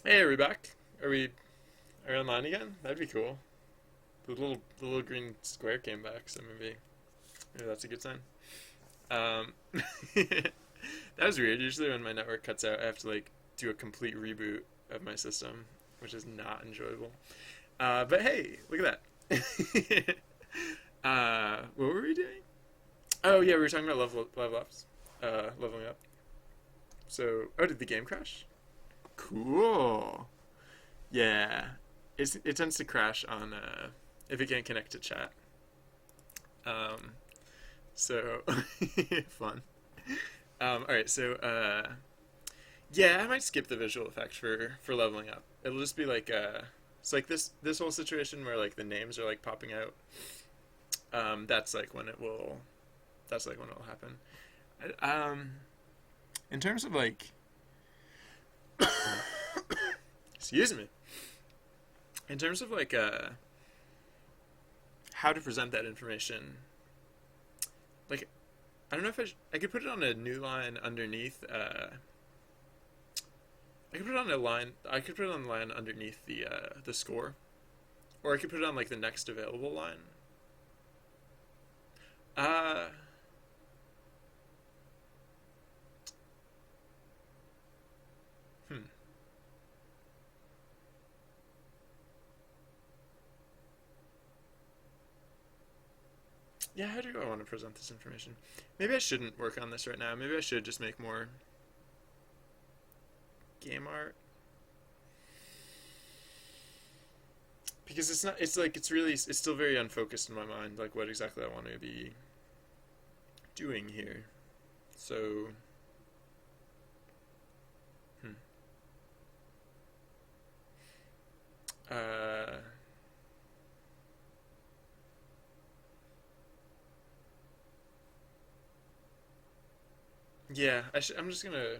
Hey, are we back? Are we are we online again? That'd be cool. The little green square came back, so maybe that's a good sign. Um, that was weird. Usually when my network cuts out, I have to like do a complete reboot of my system, which is not enjoyable. But hey, look at that. What were we doing? Oh yeah, we were talking about level ups, leveling up. So, oh, did the game crash? Cool. Yeah, it tends to crash on if it can't connect to chat. Um, so fun. All right, so yeah, I might skip the visual effect for leveling up. It'll just be like it's like this whole situation where like the names are like popping out. That's like when it will. That's like when it will happen. In terms of like, excuse me. In terms of like how to present that information, like I don't know if I could put it on a new line underneath. I could put it on a line. I could put it on the line underneath the score, or I could put it on like the next available line. Uh, hmm. Yeah, how do I want to present this information? Maybe I shouldn't work on this right now. Maybe I should just make more game art because it's not. It's like it's really. It's still very unfocused in my mind. Like what exactly I want to be doing here. So, hmm. Uh, yeah, I'm just gonna.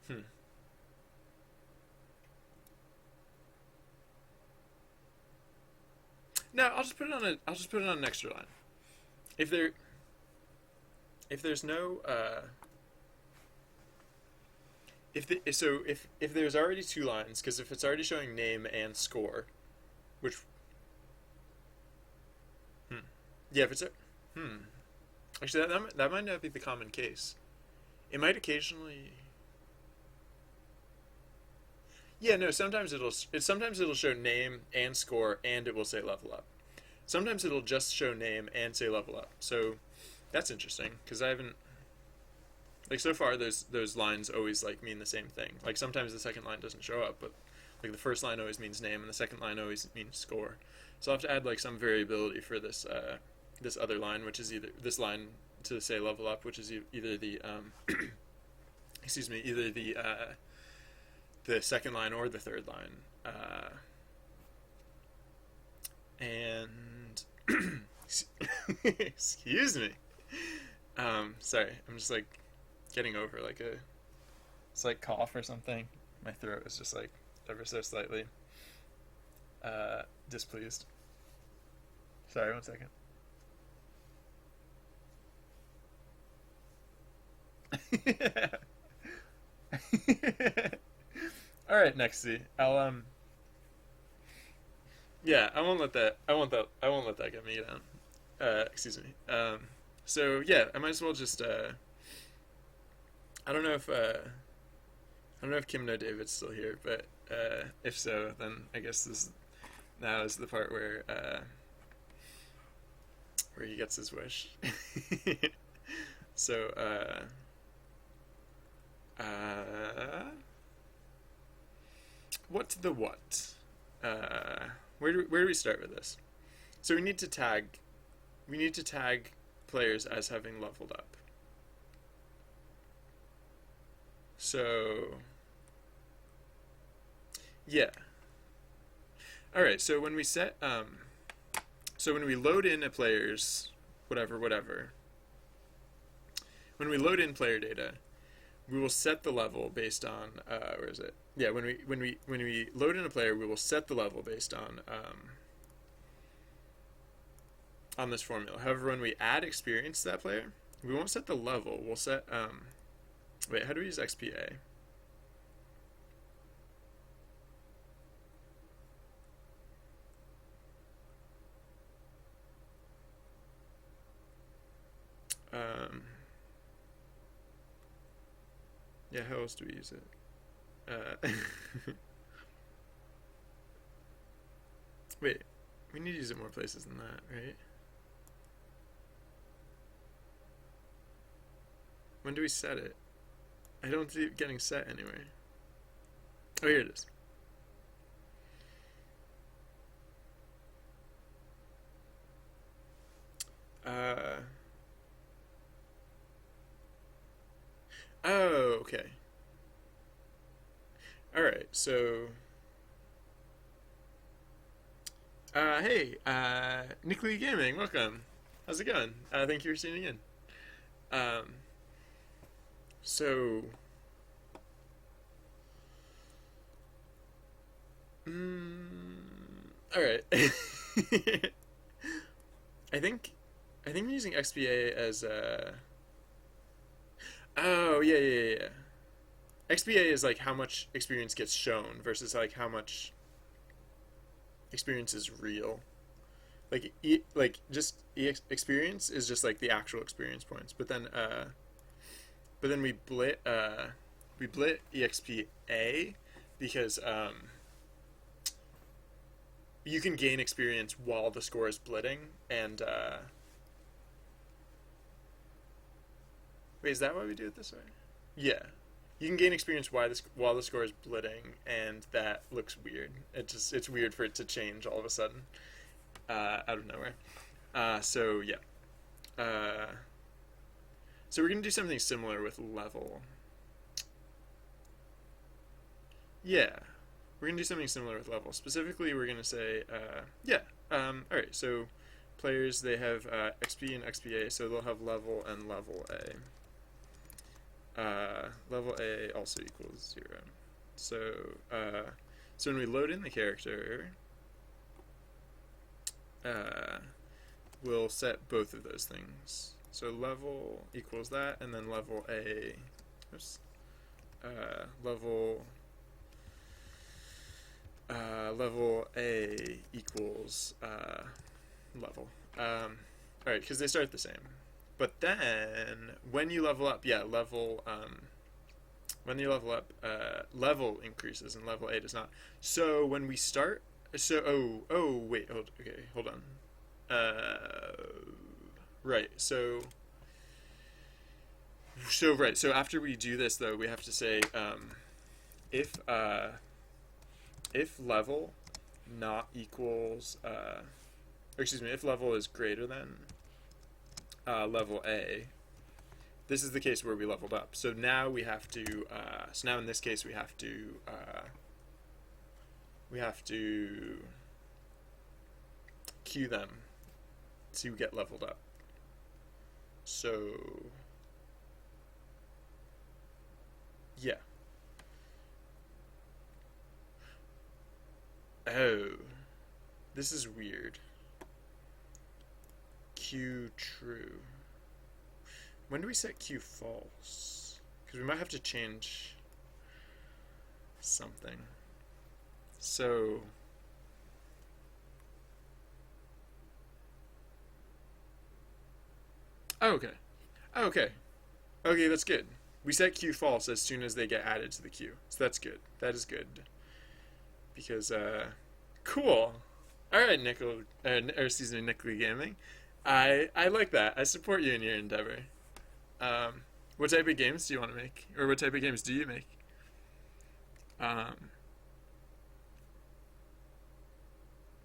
Hmm. No, I'll just put it on a. I'll just put it on an extra line. If there, if there's no, if there's already two lines, because if it's already showing name and score, which, hmm, yeah, if it's a, hmm, actually that might not be the common case. It might occasionally. Yeah, no. Sometimes it'll show name and score, and it will say level up. Sometimes it'll just show name and say level up. So that's interesting because I haven't like so far those lines always like mean the same thing. Like sometimes the second line doesn't show up, but like the first line always means name and the second line always means score. So I'll have to add like some variability for this other line, which is either this line to say level up, which is either the excuse me, either the second line or the third line. And excuse me. Sorry, I'm just like getting over like a slight cough or something. My throat is just like ever so slightly displeased. Sorry, one second. All right, Nexty. Yeah, I won't let that. I won't that. I won't let that get me down. Excuse me. So yeah, I might as well just. I don't know if. I don't know if Kim No David's still here, but if so, then I guess this now is the part where he gets his wish. So what's the what? Where do we start with this? So we need to tag players as having leveled up. So yeah. All right. So when we load in a player's whatever, when we load in player data, we will set the level based on where is it? Yeah, when we load in a player, we will set the level based on this formula. However, when we add experience to that player, we won't set the level. We'll set Wait, how do we use XPA? Yeah, how else do we use it? Wait, we need to use it more places than that, right? When do we set it? I don't see it getting set anywhere. Oh, here it is. Oh, okay. All right, so hey, Nick Lee Gaming, welcome. How's it going? Thank you for tuning in. Um, so, all right. I think I'm using XPA as oh yeah. XPA is like how much experience gets shown versus like how much experience is real. Like experience is just like the actual experience points, but then we blit expa because you can gain experience while the score is blitting, and wait, is that why we do it this way? Yeah, you can gain experience while the score is blitting, and that looks weird. It's weird for it to change all of a sudden out of nowhere. So yeah. So we're gonna do something similar with level. Yeah, we're gonna do something similar with level. Specifically, we're gonna say yeah. All right. So players, they have XP and XPA, so they'll have level and level A. Level A also equals 0. So when we load in the character, we'll set both of those things. So level equals that, and then level A, oops, level A equals level. All right, because they start the same. But then when you level up, yeah, when you level up, level increases and level A does not. So when we start, wait, hold on. Right. So after we do this though, we have to say if level not equals if level is greater than level A, this is the case where we leveled up. So now we have to so now in this case we have to queue them to get leveled up. So yeah. Oh, this is weird. Q true. When do we set Q false? Because we might have to change something. So okay. Okay, that's good. We set Q false as soon as they get added to the queue. So that's good. That is good. Because cool. All right, Nick Lee Gaming. I like that. I support you in your endeavor. What type of games do you want to make, or what type of games do you make?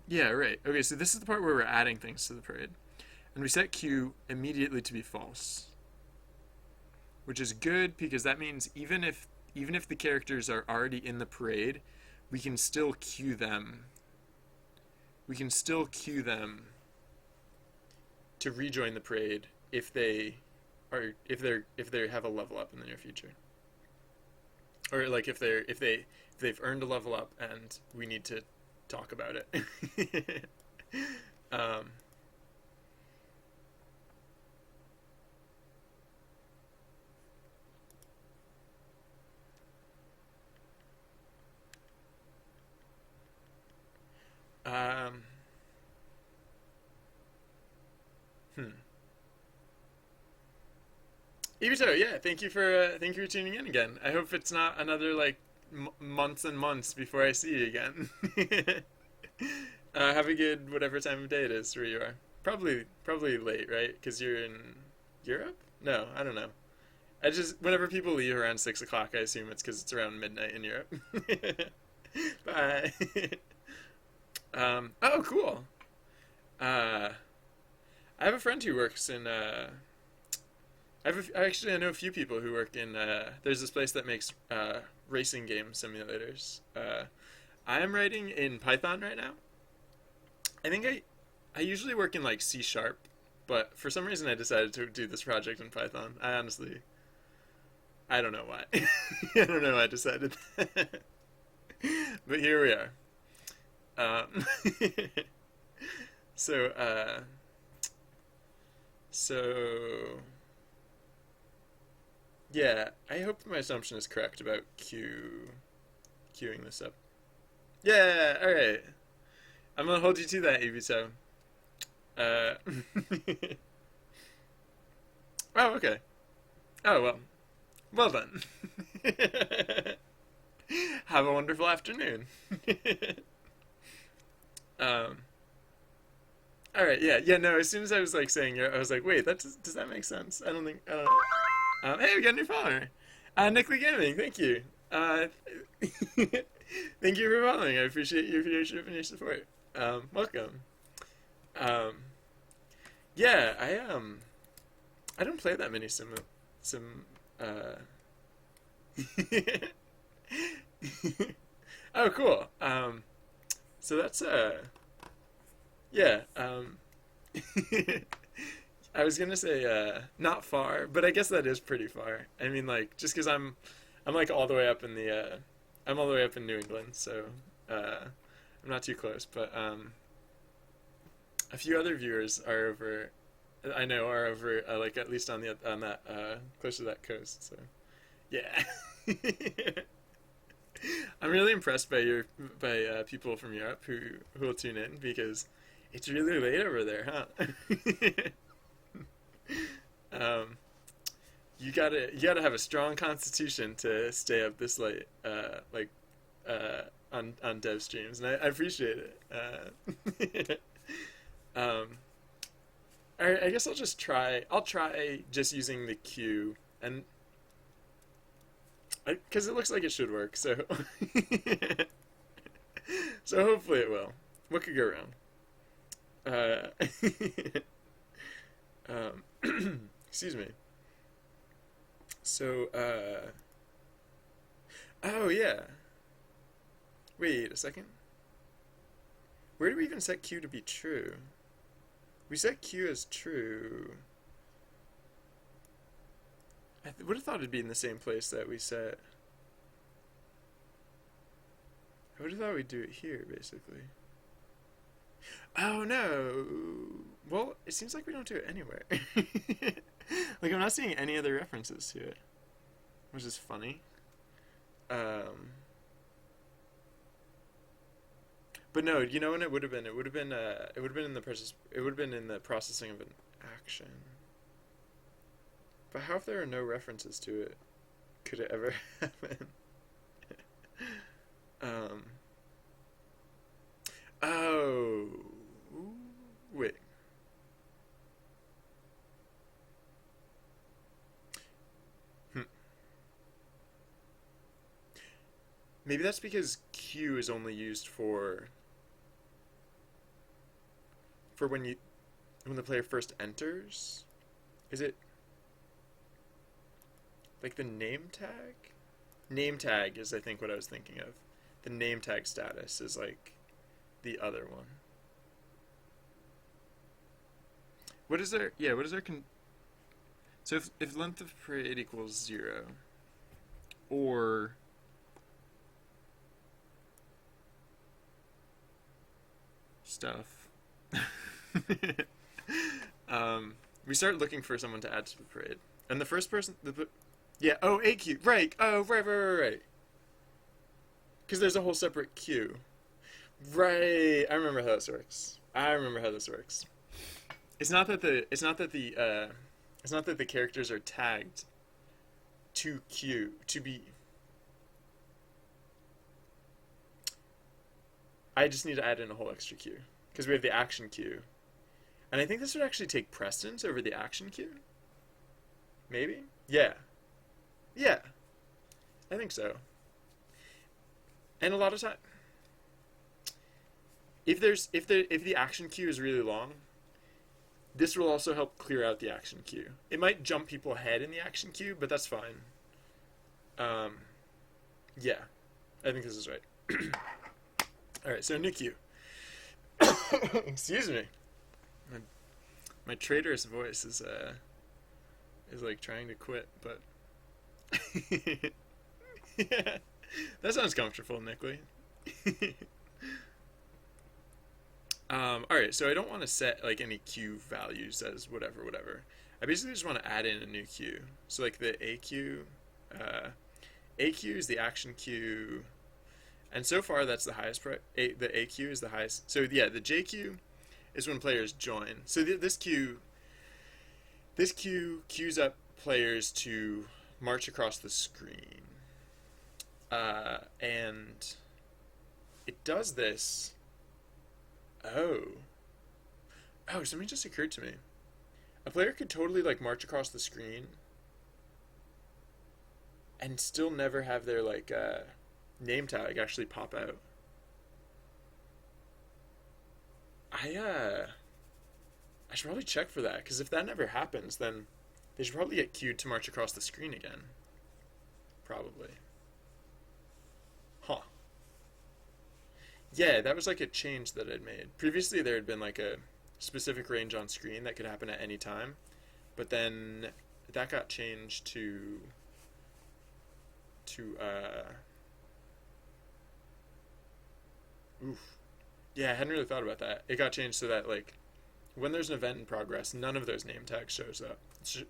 Yeah, right. Okay, so this is the part where we're adding things to the parade, and we set Q immediately to be false, which is good because that means even if the characters are already in the parade, we can still queue them. We can still queue them to rejoin the parade if they have a level up in the near future, or like if they've earned a level up and we need to talk about it. um, Hmm. Ibito, yeah, thank you for tuning in again. I hope it's not another like months and months before I see you again. Have a good whatever time of day it is where you are. Probably late, right? Because you're in Europe. No, I don't know. I just whenever people leave around 6 o'clock, I assume it's because it's around midnight in Europe. Bye. Oh, cool. Uh, I have a friend who works in. I know a few people who work in. There's this place that makes racing game simulators. I am writing in Python right now. I usually work in like C sharp, but for some reason I decided to do this project in Python. I don't know why. I don't know why I decided that. But here we are. Um, so, so yeah, I hope my assumption is correct about queuing this up. Yeah, all right. I'm gonna hold you to that, Ibito. Uh, oh, okay. Oh well. Well done. Have a wonderful afternoon. um. All right. Yeah. Yeah. No. As soon as I was like saying it, I was like, wait. Does that make sense? I don't think. I don't know. Hey, we got a new follower. Nick Lee Gaming. Thank you. Uh, thank you for following. I appreciate your viewership and your support. Welcome. Um, yeah, I don't play that many sim. Uh, oh, cool. So that's yeah. I was gonna say not far, but I guess that is pretty far. I mean, like just because I'm like all the way up in the I'm all the way up in New England, so I'm not too close, but a few other viewers are over. I know are over like at least on that close to that coast. So yeah, I'm really impressed by people from Europe who will tune in because it's really late over there, huh? um, you gotta have a strong constitution to stay up this late, on dev streams, and I appreciate it. Um, I guess I'll try just using the queue and because it looks like it should work. So so hopefully it will. What could go wrong? Excuse me. So oh yeah. Wait a second. Where do we even set Q to be true? We set Q as true. I would have thought it'd be in the same place that we set. I would have thought we'd do it here, basically. Oh no! Well, it seems like we don't do it anywhere. Like, I'm not seeing any other references to it, which is funny. But no, you know when it would have been? It would have been. It would have been in the process. It would have been in the processing of an action. But how if there are no references to it? Could it ever happen? um. Oh. Wait. Hmm. Maybe that's because Q is only used for when the player first enters. Is it like the name tag? Name tag is, I think, what I was thinking of. The name tag status is like the other one. What is our yeah? What is our so if length of parade equals 0, or stuff, we start looking for someone to add to the parade, and the first person yeah, oh, a queue, right, oh, right. Because there's a whole separate queue. Right, I remember how this works. it's not that the characters are tagged to queue to be. I just need to add in a whole extra queue because we have the action queue, and I think this would actually take precedence over the action queue. Maybe? Yeah. Yeah. I think so. And a lot of time, if the action queue is really long, this will also help clear out the action queue. It might jump people ahead in the action queue, but that's fine. Yeah, I think this is right. All right, so new queue. Excuse me. My traitorous voice is like trying to quit, but yeah, that sounds comfortable, Nickley. All right, so I don't want to set like any queue values as whatever. I basically just want to add in a new queue. So like the AQ is the action queue, and so far that's the highest. The AQ is the highest. So yeah, the JQ is when players join. So this queue queues up players to march across the screen, and it does this. Oh, something just occurred to me. A player could totally like march across the screen and still never have their like name tag actually pop out. I should probably check for that, because if that never happens, then they should probably get queued to march across the screen again. Probably. Huh. Yeah, that was like a change that I'd made. Previously there had been like a specific range on screen that could happen at any time, but then that got changed to oof. Yeah, I hadn't really thought about that. It got changed so that like when there's an event in progress, none of those name tags show up. It's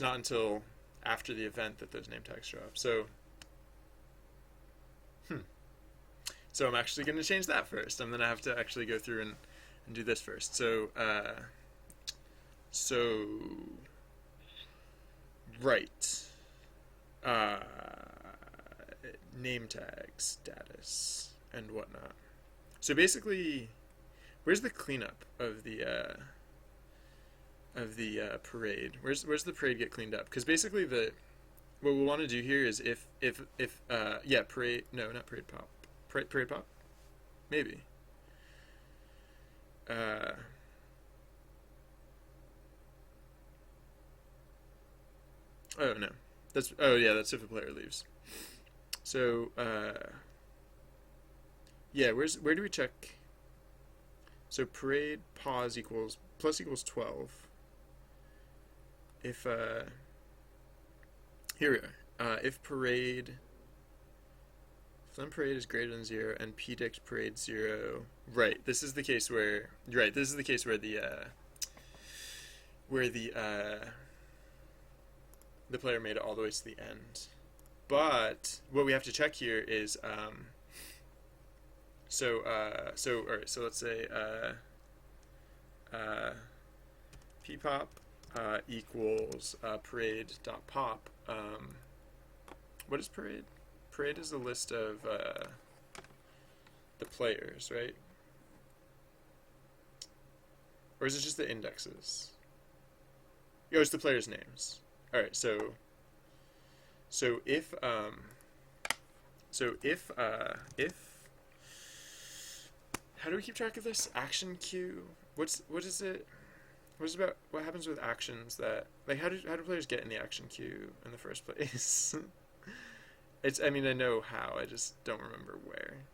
not until after the event that those name tags show up. So So I'm actually going to change that first. I'm going to have to actually go through and do this first. So, right. Name tag status and whatnot. So basically, where's the cleanup of the parade? Where's the parade get cleaned up? Because basically what we'll want to do here is if parade, no, not parade pop. Parade pop? Maybe. Oh no. That's if a player leaves. So where do we check? So parade pause equals 12. If here we are. If parade Flem parade is greater than 0 and pdict parade 0. Right. This is the case where the player made it all the way to the end. But what we have to check here is all right, so let's say ppop equals parade.pop. What is parade? Parade is a list of the players, right? Or is it just the indexes? Oh, it's the players' names. All right, so if how do we keep track of this? Action queue. What is it? What happens with actions that like how do players get in the action queue in the first place? I know how, I just don't remember where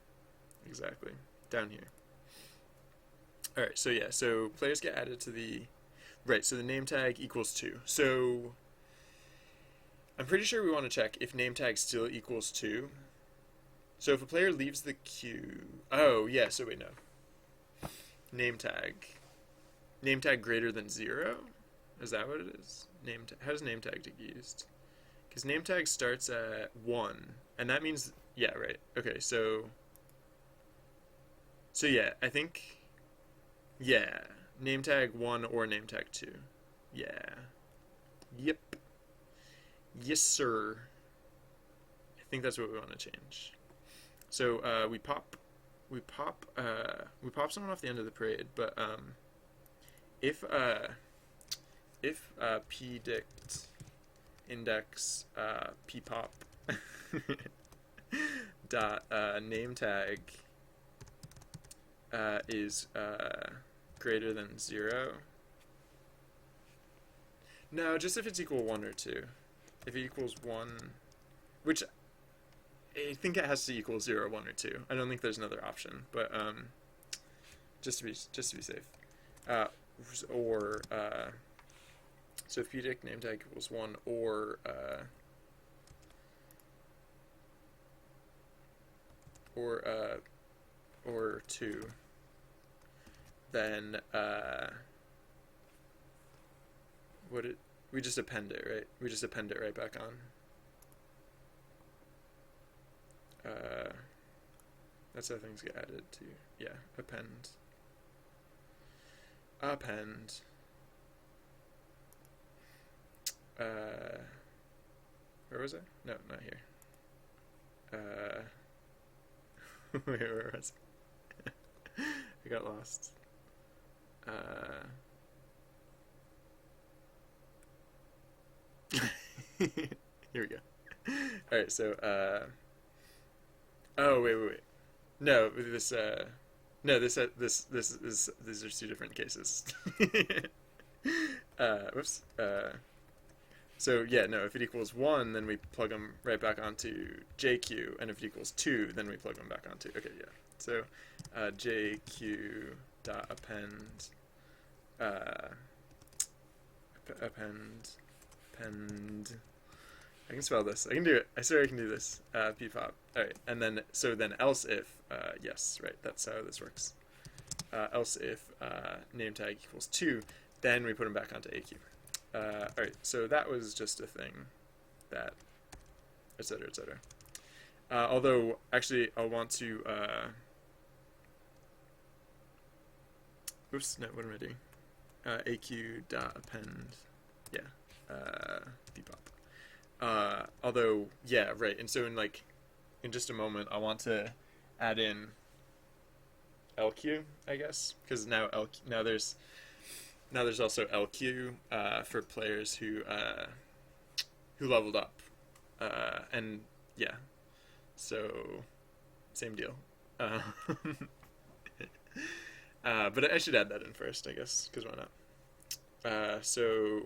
exactly. Down here. Alright, so players get added to the right, so the name tag equals 2. So I'm pretty sure we want to check if name tag still equals 2. So if a player leaves the queue, so wait, no. Name tag greater than 0? Is that what it is? How does name tag get used? Because name tag starts at 1, and that means, yeah, right. Okay, so yeah, I think, yeah, name tag 1 or name tag 2. Yeah. Yep. Yes, sir. I think that's what we want to change. So we pop someone off the end of the parade, but if pdict index ppop dot name tag is greater than 0. No, just if it's equal 1 or 2. If it equals 1, which I think it has to equal 0, 1, or 2. I don't think there's another option, but just to be safe. So if pdict name tag equals 1 or 2, then we just append it, right? We just append it right back on. That's how things get added to. Yeah, append. Where was I? No, not here. Wait, where was I? I got lost. Here we go. All right, so oh wait. No, these are two different cases. Whoops. So yeah, no, if it equals 1, then we plug them right back onto JQ, and if it equals 2, then we plug them back onto. Okay, yeah. So JQ dot append I can spell this. I can do it. I swear I can do this. Ppop. All right, and then else if yes, right. That's how this works. Else if name tag equals 2, then we put them back onto AQ. All right, so that was just a thing that, etc., etc. Although actually, I'll want to. Oops, no. What am I doing? AQ dot append. Yeah. Ppop. Although, yeah, right. And so in just a moment, I want to add in LQ, I guess, because now there's also LQ for players who leveled up, and yeah, so same deal. But I should add that in first, I guess, because why not? So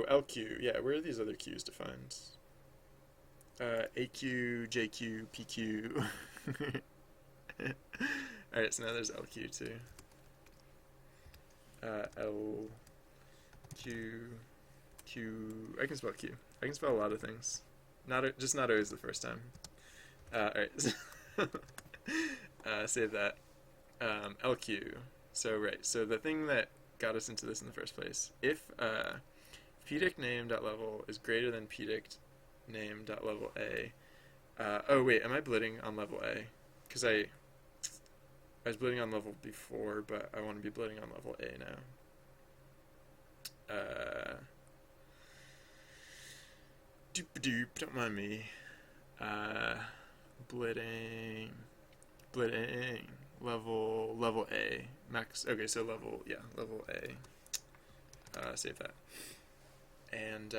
LQ, yeah, where are these other Qs defined? AQ, JQ, PQ. Alright, so now there's LQ too. L, Q, Q, I can spell Q. I can spell a lot of things. Just not always the first time. Alright, save that. LQ. So, right, so the thing that got us into this in the first place, if pdict name.level is greater than pdict name.level A. Oh wait, am I blitzing on level A? Because I was blitzing on level before, but I want to be blitzing on level A now. Doop, don't mind me. Blitzing, level A, max. Okay, so level A. Save that. And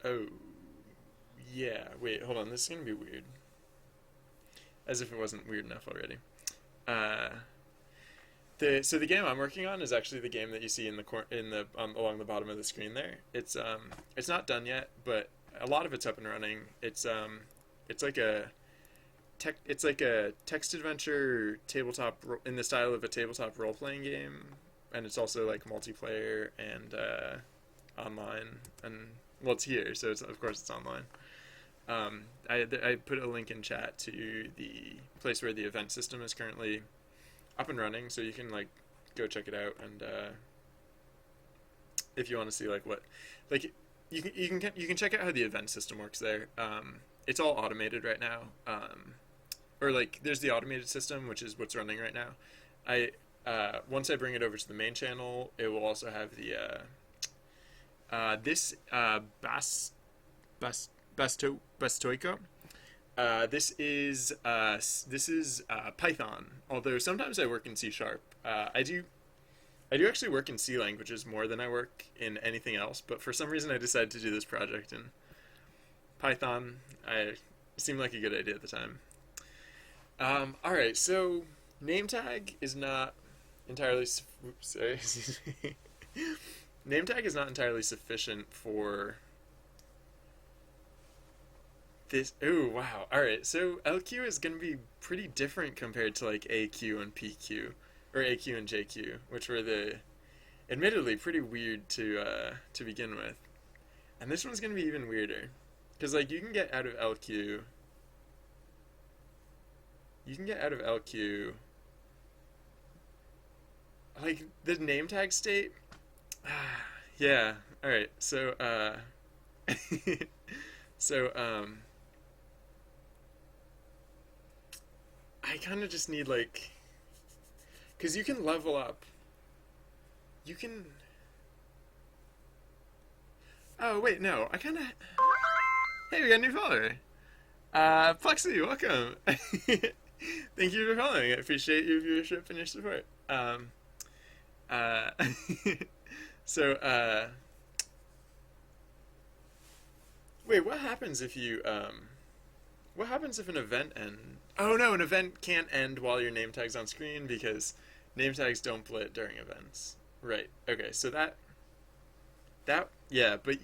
oh, yeah, wait, hold on, this is gonna be weird. As if it wasn't weird enough already. So the game I'm working on is actually the game that you see along the bottom of the screen there. It's not done yet, but a lot of it's up and running. It's like a text adventure tabletop in the style of a tabletop role playing game, and it's also like multiplayer and online, and well, it's here, so of course it's online. I put a link in chat to the place where the event system is currently up and running, so you can go check it out and if you want to see like what, like you can check out how the event system works there. It's all automated right now. Or like there's the automated system, which is what's running right now. I Once I bring it over to the main channel, it will also have the this Bastoico. This is Python. Although sometimes I work in C sharp. I do actually work in C languages more than I work in anything else. But for some reason, I decided to do this project in Python. It seemed like a good idea at the time. All right, so name tag is not entirely. Oops, sorry. Excuse me. Name tag is not entirely sufficient for this. Ooh, wow. All right, so LQ is going to be pretty different compared to like AQ and PQ, or AQ and JQ, which were the, admittedly, pretty weird to begin with. And this one's going to be even weirder, because like you can get out of LQ. You can get out of LQ. Like the name tag state. Yeah. All right. So so I kind of just need like, cuz you can level up. You can. Oh wait, no. I kind of. Hey, we got a new follower. Plexi, welcome. Thank you for following. I appreciate your viewership and your support. Uh, so, wait, what happens if you, what happens if an event Oh no, an event can't end while your name tag's on screen because name tags don't blit during events. Right, okay, so yeah, but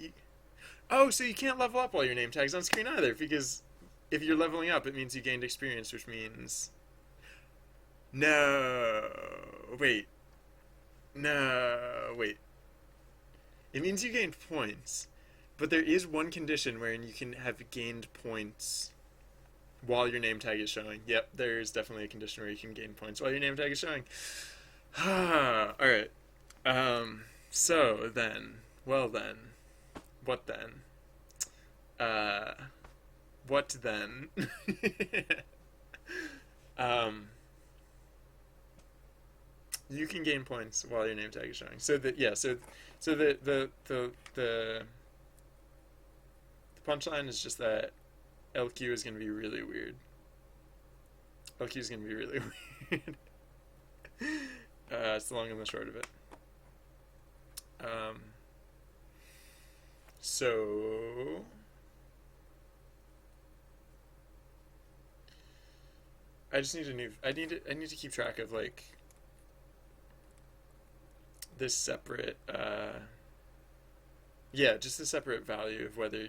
oh, so you can't level up while your name tag's on screen either, because if you're leveling up, it means you gained experience, which means... No, wait. No, wait. It means you gained points, but there is one condition wherein you can have gained points while your name tag is showing. Yep, there is definitely a condition where you can gain points while your name tag is showing. Alright. So then, well then, what then? What then? You can gain points while your name tag is showing. So that, yeah, so the punchline is just that LQ is going to be really weird. LQ is going to be really weird. It's the long and the short of it. So I just need a new. I need to keep track of like this separate. Yeah, just the separate value of whether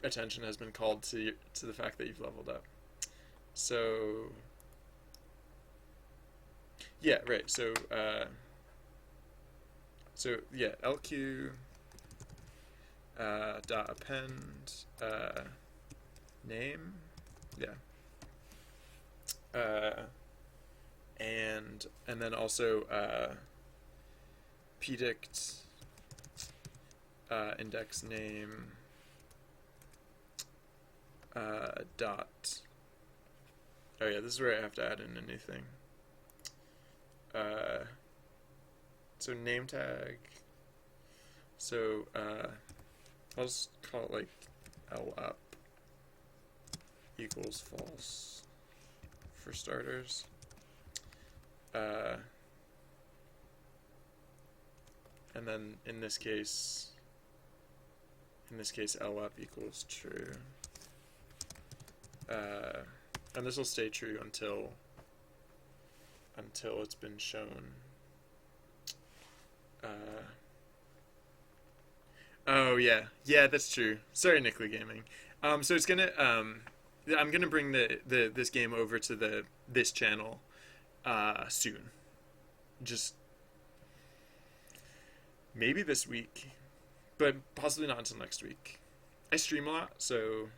attention has been called to the fact that you've leveled up. So yeah, right. So yeah, LQ dot append name, yeah, and then also pdict index name dot. Oh yeah, this is where I have to add in a new thing. So name tag. So I'll just call it like L up equals false for starters. And then in this case L up equals true. And this will stay true until it's been shown. Oh yeah, that's true. Sorry, Nickley Gaming. So it's gonna I'm gonna bring this game over to this channel soon. Just maybe this week, but possibly not until next week. I stream a lot, so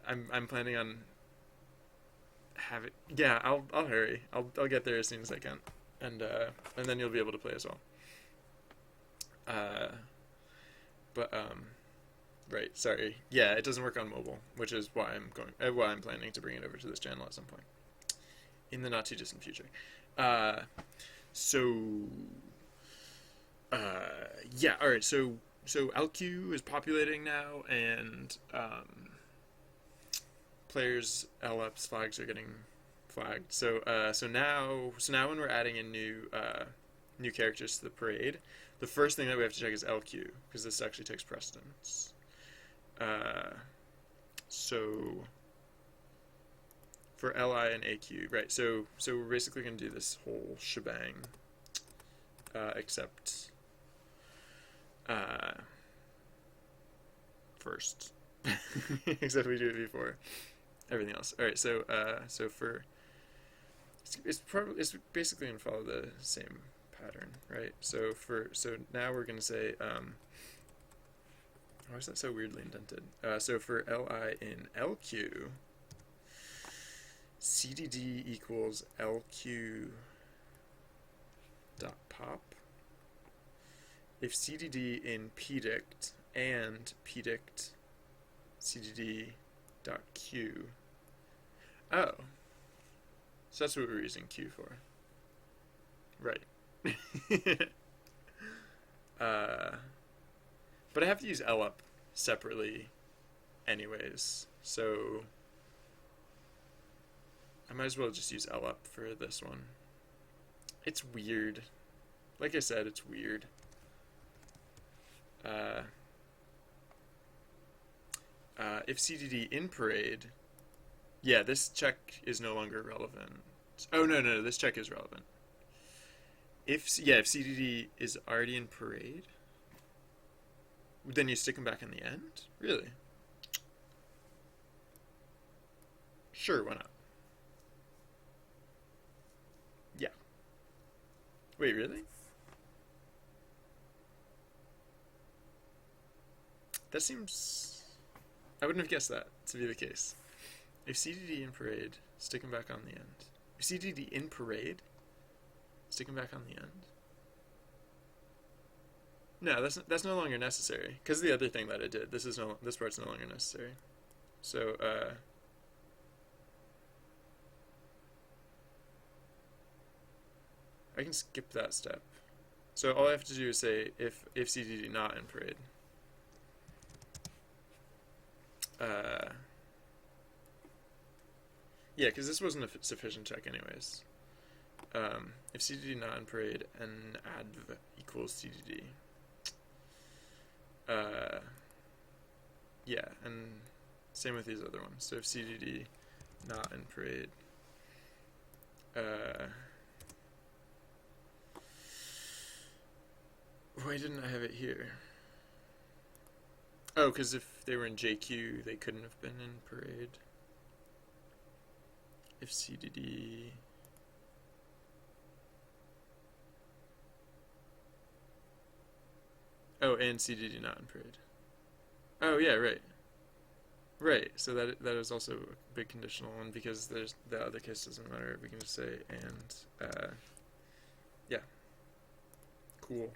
I'm planning on have it. Yeah, I'll hurry. I'll get there as soon as I can, and then you'll be able to play as well. Uh, but right. Sorry. Yeah, it doesn't work on mobile, which is why I'm planning to bring it over to this channel at some point in the not too distant future. Uh, so yeah. All right. So LQ is populating now, and players' LUPs flags are getting flagged. So now when we're adding in new characters to the parade, the first thing that we have to check is LQ because this actually takes precedence. So for LI and AQ, right? So we're basically going to do this whole shebang, except first, except we do it before everything else. All right. So for it's basically going to follow the same pattern, right? So now we're going to say why is that so weirdly indented? So for LI in LQ, CDD equals LQ dot pop. If CDD in pdict and pdict CDD dot Q. Oh. So that's what we're using Q for. Right. But I have to use LUP separately anyways, so I might as well just use LUP for this one. It's weird. Like I said, it's weird. If CDD in parade, yeah, this check is no longer relevant. Oh, no, this check is relevant. If CDD is already in parade, then you stick them back in the end? Really? Sure, why not? Yeah. Wait, really? That seems... I wouldn't have guessed that to be the case. If CDD in parade, stick them back on the end. If CDD in parade, stick them back on the end. No, that's no longer necessary because the other thing that I did. This part's no longer necessary. So I can skip that step. So all I have to do is say if CDD not in parade. Yeah, because this wasn't a sufficient check anyways. If CDD not in parade and adv equals CDD. Yeah, and same with these other ones. So if CDD not in parade, why didn't I have it here? Oh, because if they were in JQ, they couldn't have been in parade. If CDD... Oh, and CDD not in parade. Oh, yeah, right. Right, so that is also a big conditional one because there's the other case doesn't matter. We can just say and, yeah. Cool.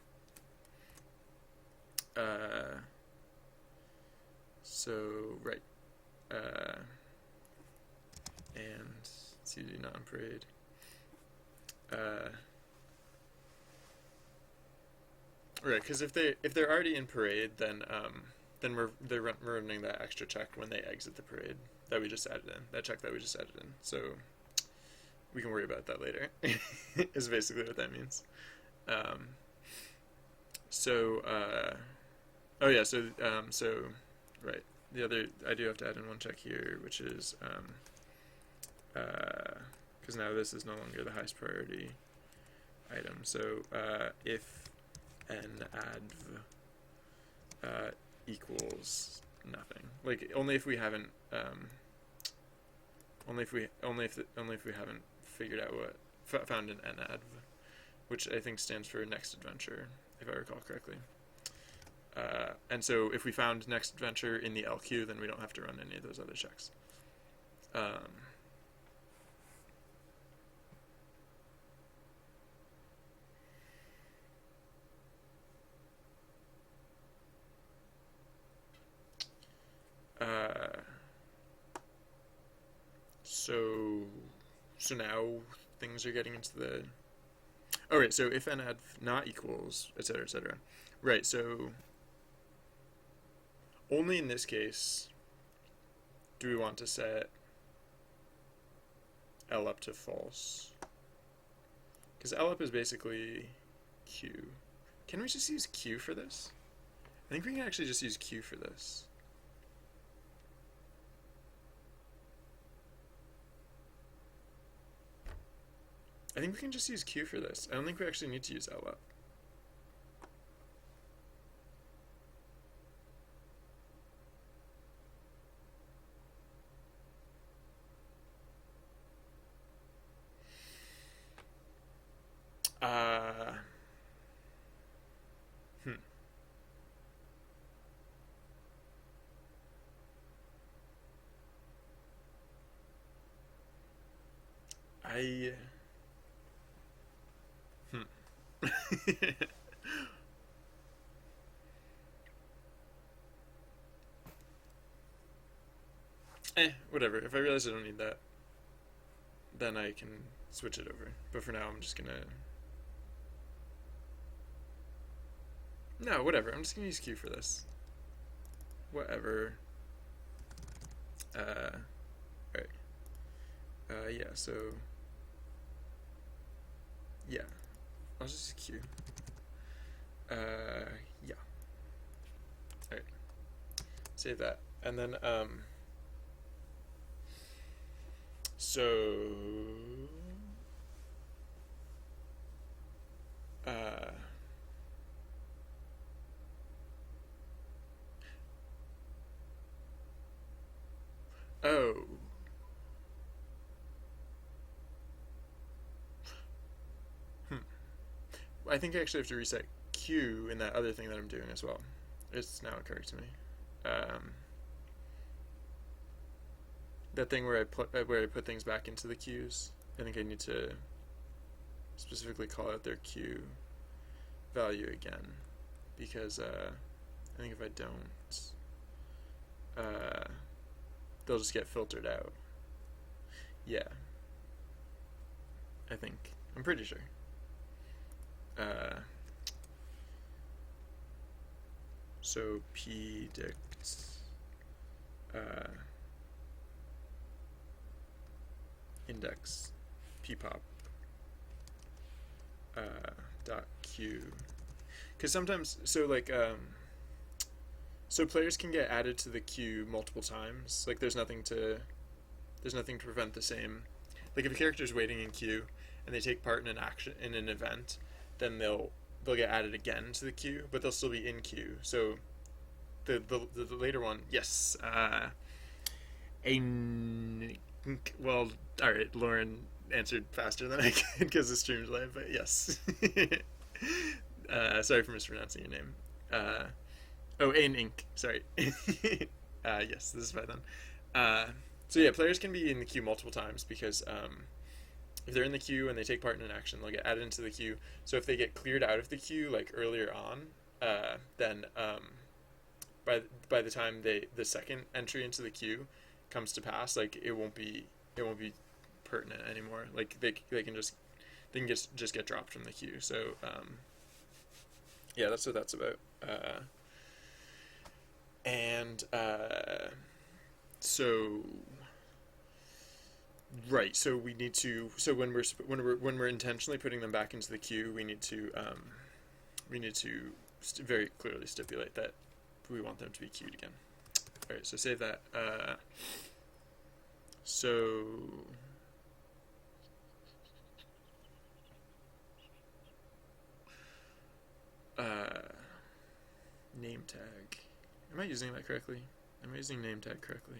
So, right. And CDD not in parade. Right, because if they're already in parade, then they're running that extra check when they exit the parade that we just added in. That check that we just added in. So we can worry about that later. Is basically what that means. Oh yeah. So right. The other I do have to add in one check here, which is because now this is no longer the highest priority item. So if n adv equals nothing, like only if we haven't only if we haven't figured out what found an n adv, which I think stands for next adventure, if I recall correctly. And so if we found next adventure in the LQ, then we don't have to run any of those other checks. so now things are getting into the. Oh, right, so if n add not equals, etc., etc. Right, so only in this case do we want to set L up to false. Because L up is basically Q. Can we just use Q for this? I think we can actually just use Q for this. I think we can just use Q for this. I don't think we actually need to use L up. Hmm. I. Whatever. If I realize I don't need that, then I can switch it over. But for now, I'm just gonna. No, whatever. I'm just gonna use Q for this. Whatever. Right. Yeah, so. Yeah. I'll just use Q. Yeah. Alright. Save that. And then, so. Oh. I think I actually have to reset Q in that other thing that I'm doing as well. It's now occurring to me. That thing where I put things back into the queues. I think I need to specifically call out their Q value again, because I think if I don't, they'll just get filtered out. Yeah. I think. I'm pretty sure. So pdict index ppop dot q, because sometimes so players can get added to the queue multiple times. Like there's nothing to prevent the same. Like if a character is waiting in queue and they take part in an event, then they'll get added again to the queue, but they'll still be in queue. So the later one, yes. Well, all right. Lauren answered faster than I could because the stream's live, but yes. Sorry for mispronouncing your name. Ain Inc. Sorry. Yes, this is Python. So yeah, players can be in the queue multiple times because if they're in the queue and they take part in an action, they'll get added into the queue. So if they get cleared out of the queue like earlier on, then by the time the second entry into the queue comes to pass, like it won't be pertinent anymore. Like they can just get dropped from the queue. So yeah, that's what that's about. So right, so we need to. So when we're intentionally putting them back into the queue, we need to very clearly stipulate that we want them to be queued again. All right, so save that. So name tag. Am I using that correctly? Am I using name tag correctly?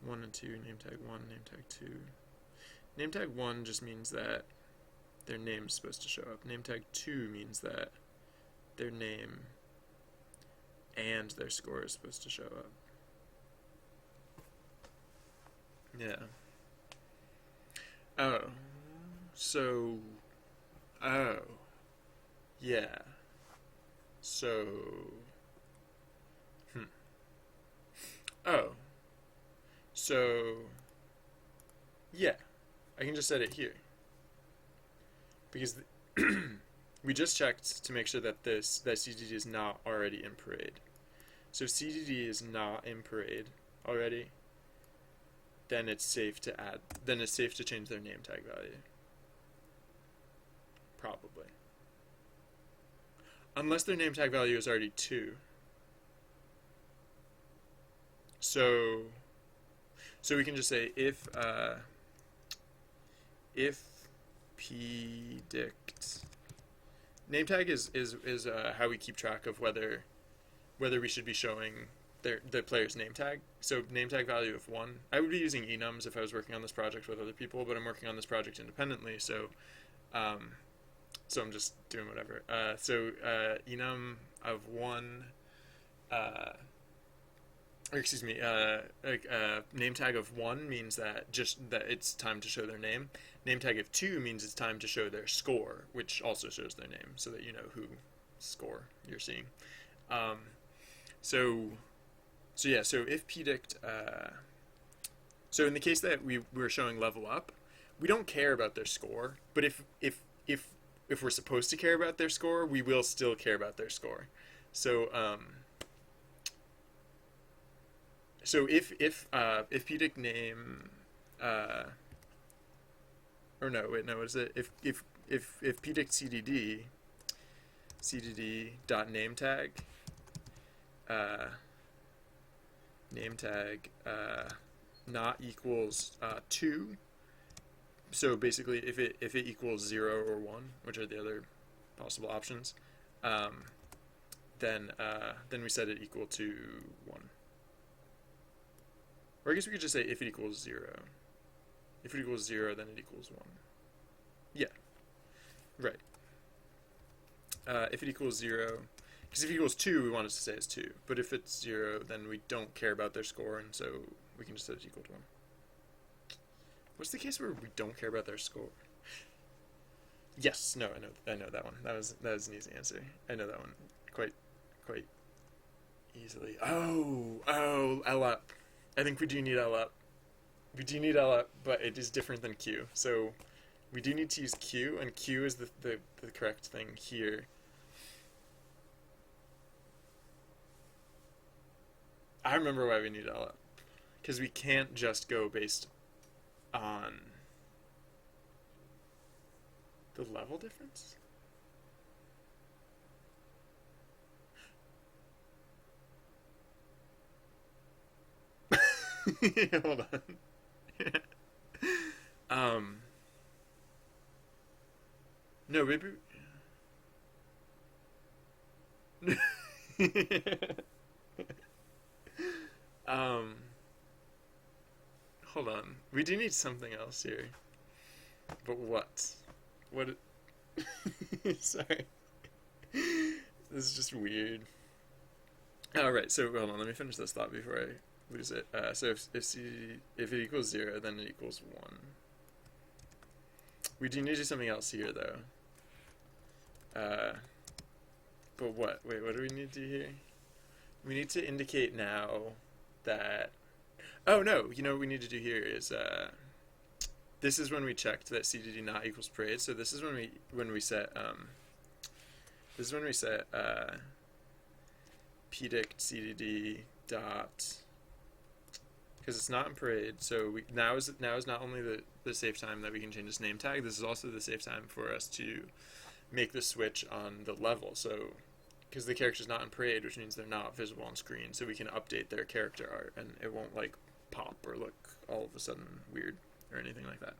1 and 2, name tag 1, name tag 2. Name tag 1 just means that their name's supposed to show up. Name tag 2 means that their name and their score is supposed to show up. Yeah. Oh. So. Oh. Yeah. So. Oh. So. Yeah, I can just set it here because we just checked to make sure that that CDD is not already in parade. So if CDD is not in parade already, then it's safe to add. Then it's safe to change their name tag value. Probably, unless their name tag value is already 2. So we can just say if pdict name tag is how we keep track of whether we should be showing the player's name tag. So name tag value of 1. I would be using enums if I was working on this project with other people, but I'm working on this project independently, so I'm just doing whatever. Enum of 1, or excuse me, name tag of 1 means that it's time to show their name. Name tag of 2 means it's time to show their score, which also shows their name, so that you know who score you're seeing. So if pdict, so in the case that we're showing level up, we don't care about their score, but if we're supposed to care about their score, we will still care about their score. So if pdict name, or no, wait, no, what is it? If pdict cdd dot name tag not equals 2. So basically, if it equals 0 or 1, which are the other possible options, then we set it equal to 1. Or I guess we could just say if it equals 0. If it equals 0, then it equals 1. Yeah, right. If it equals 0, because if it equals 2, we want it to say it's 2. But if it's 0, then we don't care about their score, and so we can just set it equal to 1. What's the case where we don't care about their score? Yes, no, I know that one. That was an easy answer. I know that one quite easily. Oh, LUP. I think we do need LUP. We do need LUP, but it is different than Q. So we do need to use Q, and Q is the correct thing here. I remember why we need LUP. Because we can't just go based on the level difference? Hold on. No, maybe. Hold on. We do need something else here. But what? What? Sorry. This is just weird. Alright, so hold on, let me finish this thought before I lose it. So if it equals 0, then it equals 1. We do need to do something else here, though. But what? Wait, what do we need to do here? We need to indicate now that... Oh, no, you know what we need to do here is... this is when we checked that CDD not equals parade, so this is when we set... this is when we set pdict CDD dot... Because it's not in parade, so now is not only the safe time that we can change this name tag, this is also the safe time for us to make the switch on the level. So, because the character's not in parade, which means they're not visible on screen, so we can update their character art, and it won't like pop or look all of a sudden weird or anything like that.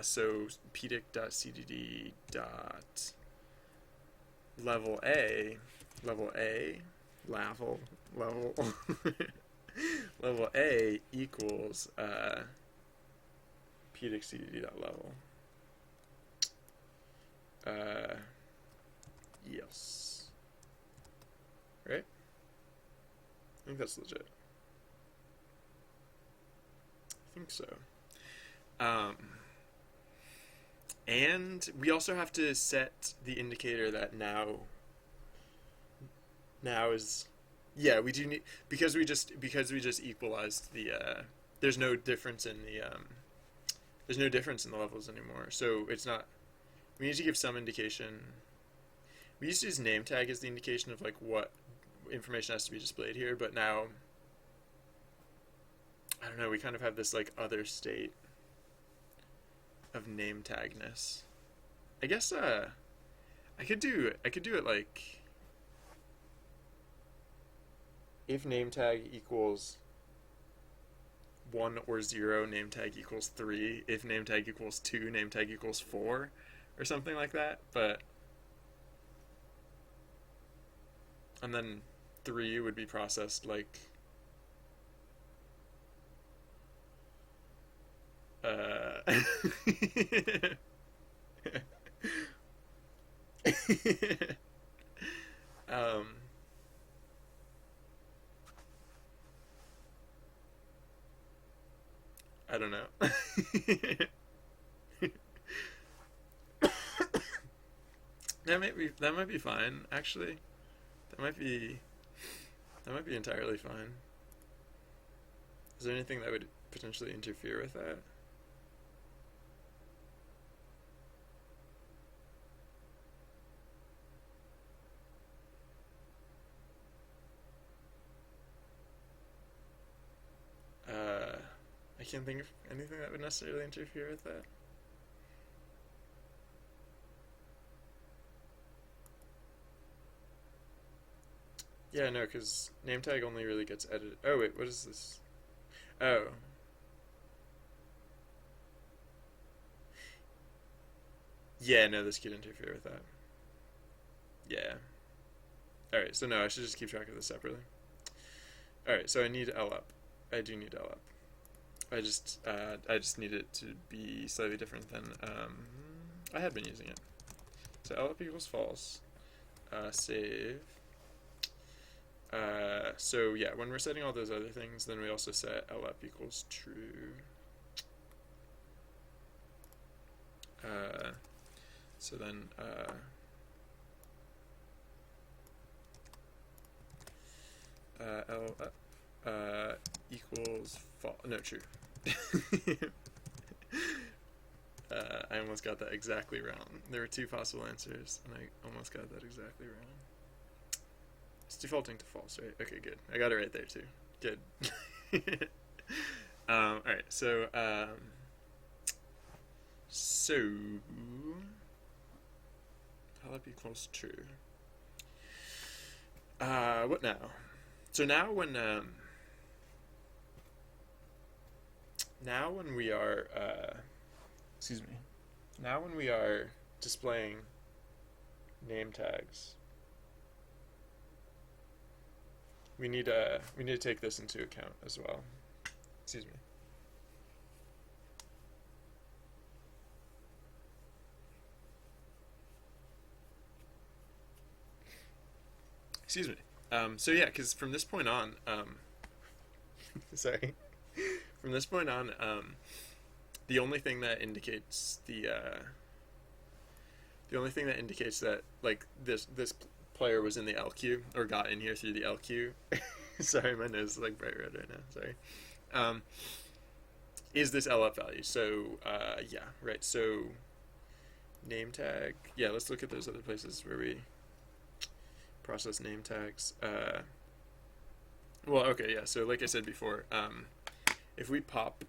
So pdict.cdd dot level level A equals pdict cdd.level. Yes. Right? I think that's legit. I think so. And we also have to set the indicator that now is... Yeah, we do need, because we just equalized the there's no difference in there's no difference in the levels anymore. So it's not. We need to give some indication. We used to use name tag as the indication of like what information has to be displayed here, but now I don't know. We kind of have this like other state of name tagness. I guess I could do it like if name tag equals 1 or 0, name tag equals 3. If name tag equals 2, name tag equals 4, or something like that. But and then 3 would be processed like uh um I don't know. That might be fine, actually. That might be that might be entirely fine. Is there anything that would potentially interfere with that? Uh, I can't think of anything that would necessarily interfere with that. Yeah, no, because name tag only really gets edited. Oh wait, what is this? Oh, yeah, no, this could interfere with that. Yeah. All right, so no, I should just keep track of this separately. All right, so I need L up. I do need L up. I just need it to be slightly different than I had been using it. So L up equals false. Save. So yeah, when we're setting all those other things, then we also set L up equals true. Uh, so then L up equals false. No, true. I almost got that exactly wrong. There were two possible answers, and I almost got that exactly wrong. It's defaulting to false, right? Okay, good. I got it right there too. Good. All right. So L up equals true. What now? So now when we are excuse me. Now when we are displaying name tags, we need to take this into account as well. Excuse me. Excuse me. So yeah, because from this point on, sorry, from this point on, the only thing that indicates the only thing that indicates that like this player was in the L queue or got in here through the L queue. Sorry, my nose is like bright red right now. Sorry. Is this L up value? So yeah, right. So name tag. Yeah, let's look at those other places where we process name tags. Well, okay, yeah. So like I said before, if we pop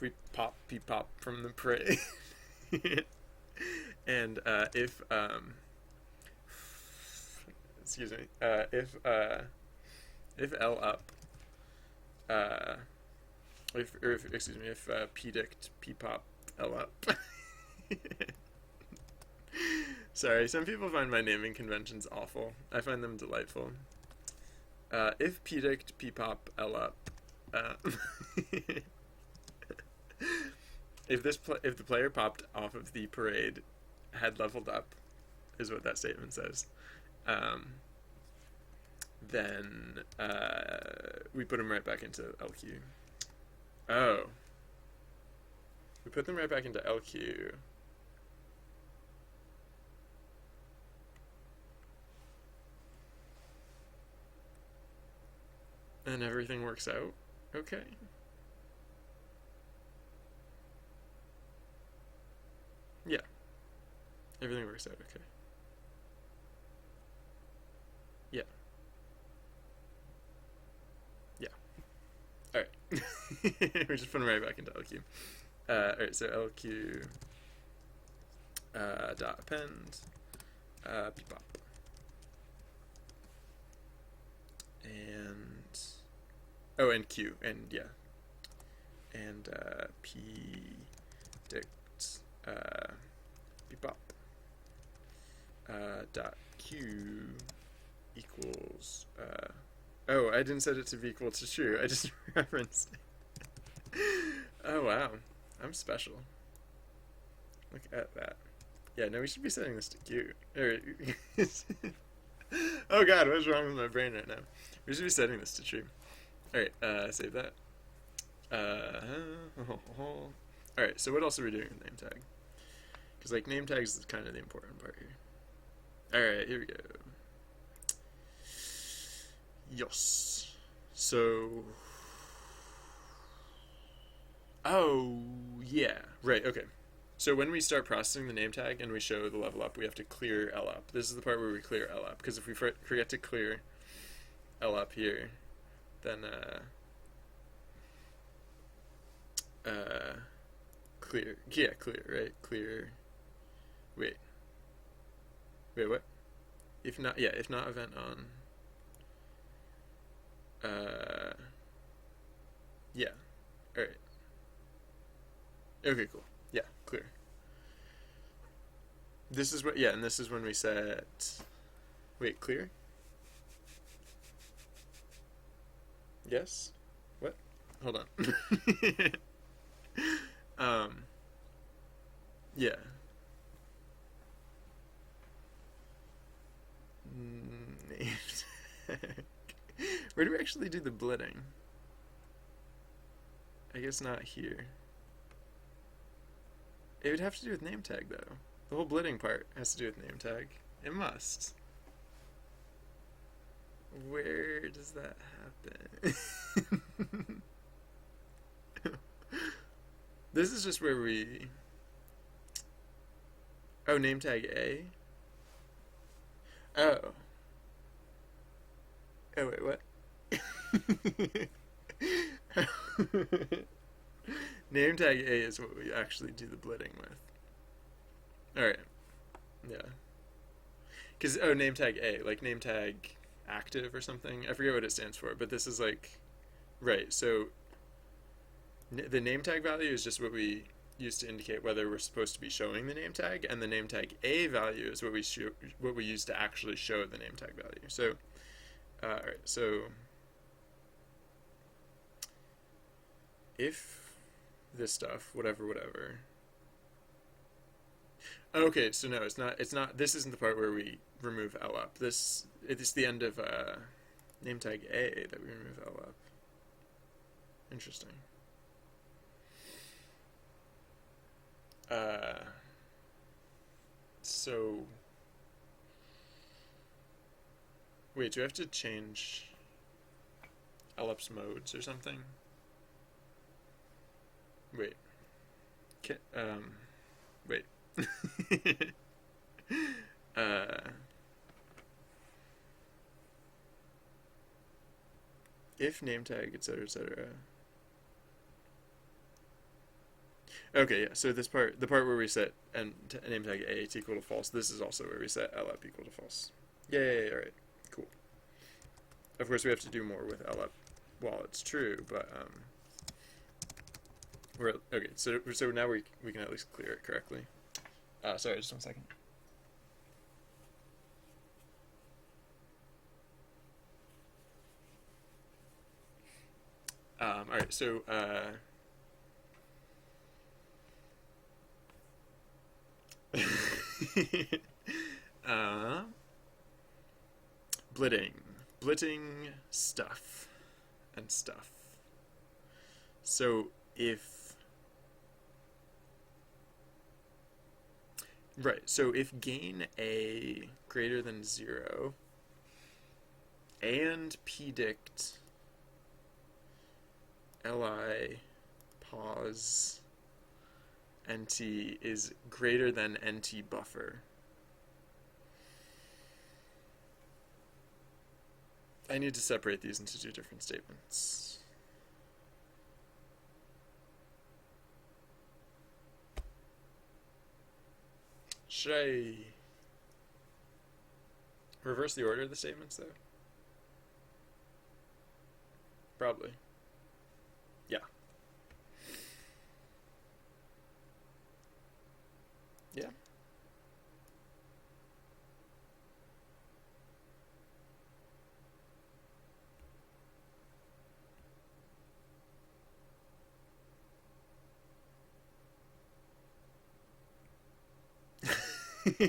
peepop from the parade, and excuse me, if L up, if excuse me, if pdict peepop L up. Sorry, some people find my naming conventions awful. I find them delightful. If pdict peepop L up, if the player popped off of the parade had leveled up, is what that statement says. Then we put them right back into LQ. Oh, we put them right back into LQ. And everything works out okay. Everything works out okay. Yeah. Yeah. All right. We're just putting right back into LQ. All right. So LQ dot append bebop and and Q and yeah and p dict bebop dot Q equals I didn't set it to be equal to true. I just referenced it. Oh wow, I'm special. Look at that. Yeah, no, we should be setting this to Q. Oh god, what's wrong with my brain right now? We should be setting this to true. Alright, save that. Alright, so what else are we doing with name tag? Because, like, name tags is kind of the important part here. Alright, here we go. Yes. So... Oh, yeah. Right, okay. So when we start processing the name tag and we show the level up, we have to clear L up. This is the part where we clear L up, because if we forget to clear L up here, then clear, yeah, clear, right? Clear. Wait, what? If not event on. Yeah. All right. Okay, cool. Yeah, clear. This is what, yeah, and this is when we set, wait, clear? Yes? What? Hold on. Yeah. Name tag. Where do we actually do the blitting? I guess not here. It would have to do with name tag, though. The whole blitting part has to do with name tag. It must. Where does that happen? This is just where we... Oh, name tag A? Oh. Oh, wait, what? Name tag A is what we actually do the blitting with. Alright. Yeah. Because, name tag A, like name tag active or something. I forget what it stands for, but this is like... Right, so the name tag value is just what we use to indicate whether we're supposed to be showing the name tag, and the name tag A value is what we use to actually show the name tag value. So, alright, so if this stuff, whatever. Okay, so no, it's not, this isn't the part where we remove L up. It's the end of name tag A that we remove L up. Interesting. So, wait, do I have to change LUP's modes or something? Wait. Wait. If name tag, etc., etc. Okay, yeah. So this part, the part where we set name tag A to equal to false, this is also where we set LUP equal to false. Yay! All right, cool. Of course, we have to do more with LUP while it's true, but we're okay. So now we can at least clear it correctly. Sorry, just 1 second. All right, so blitting stuff and stuff. So if gain A greater than 0 and pdict li pause nt is greater than nt buffer, I need to separate these into two different statements. Should I reverse the order of the statements, though? Probably. Yeah. Yeah.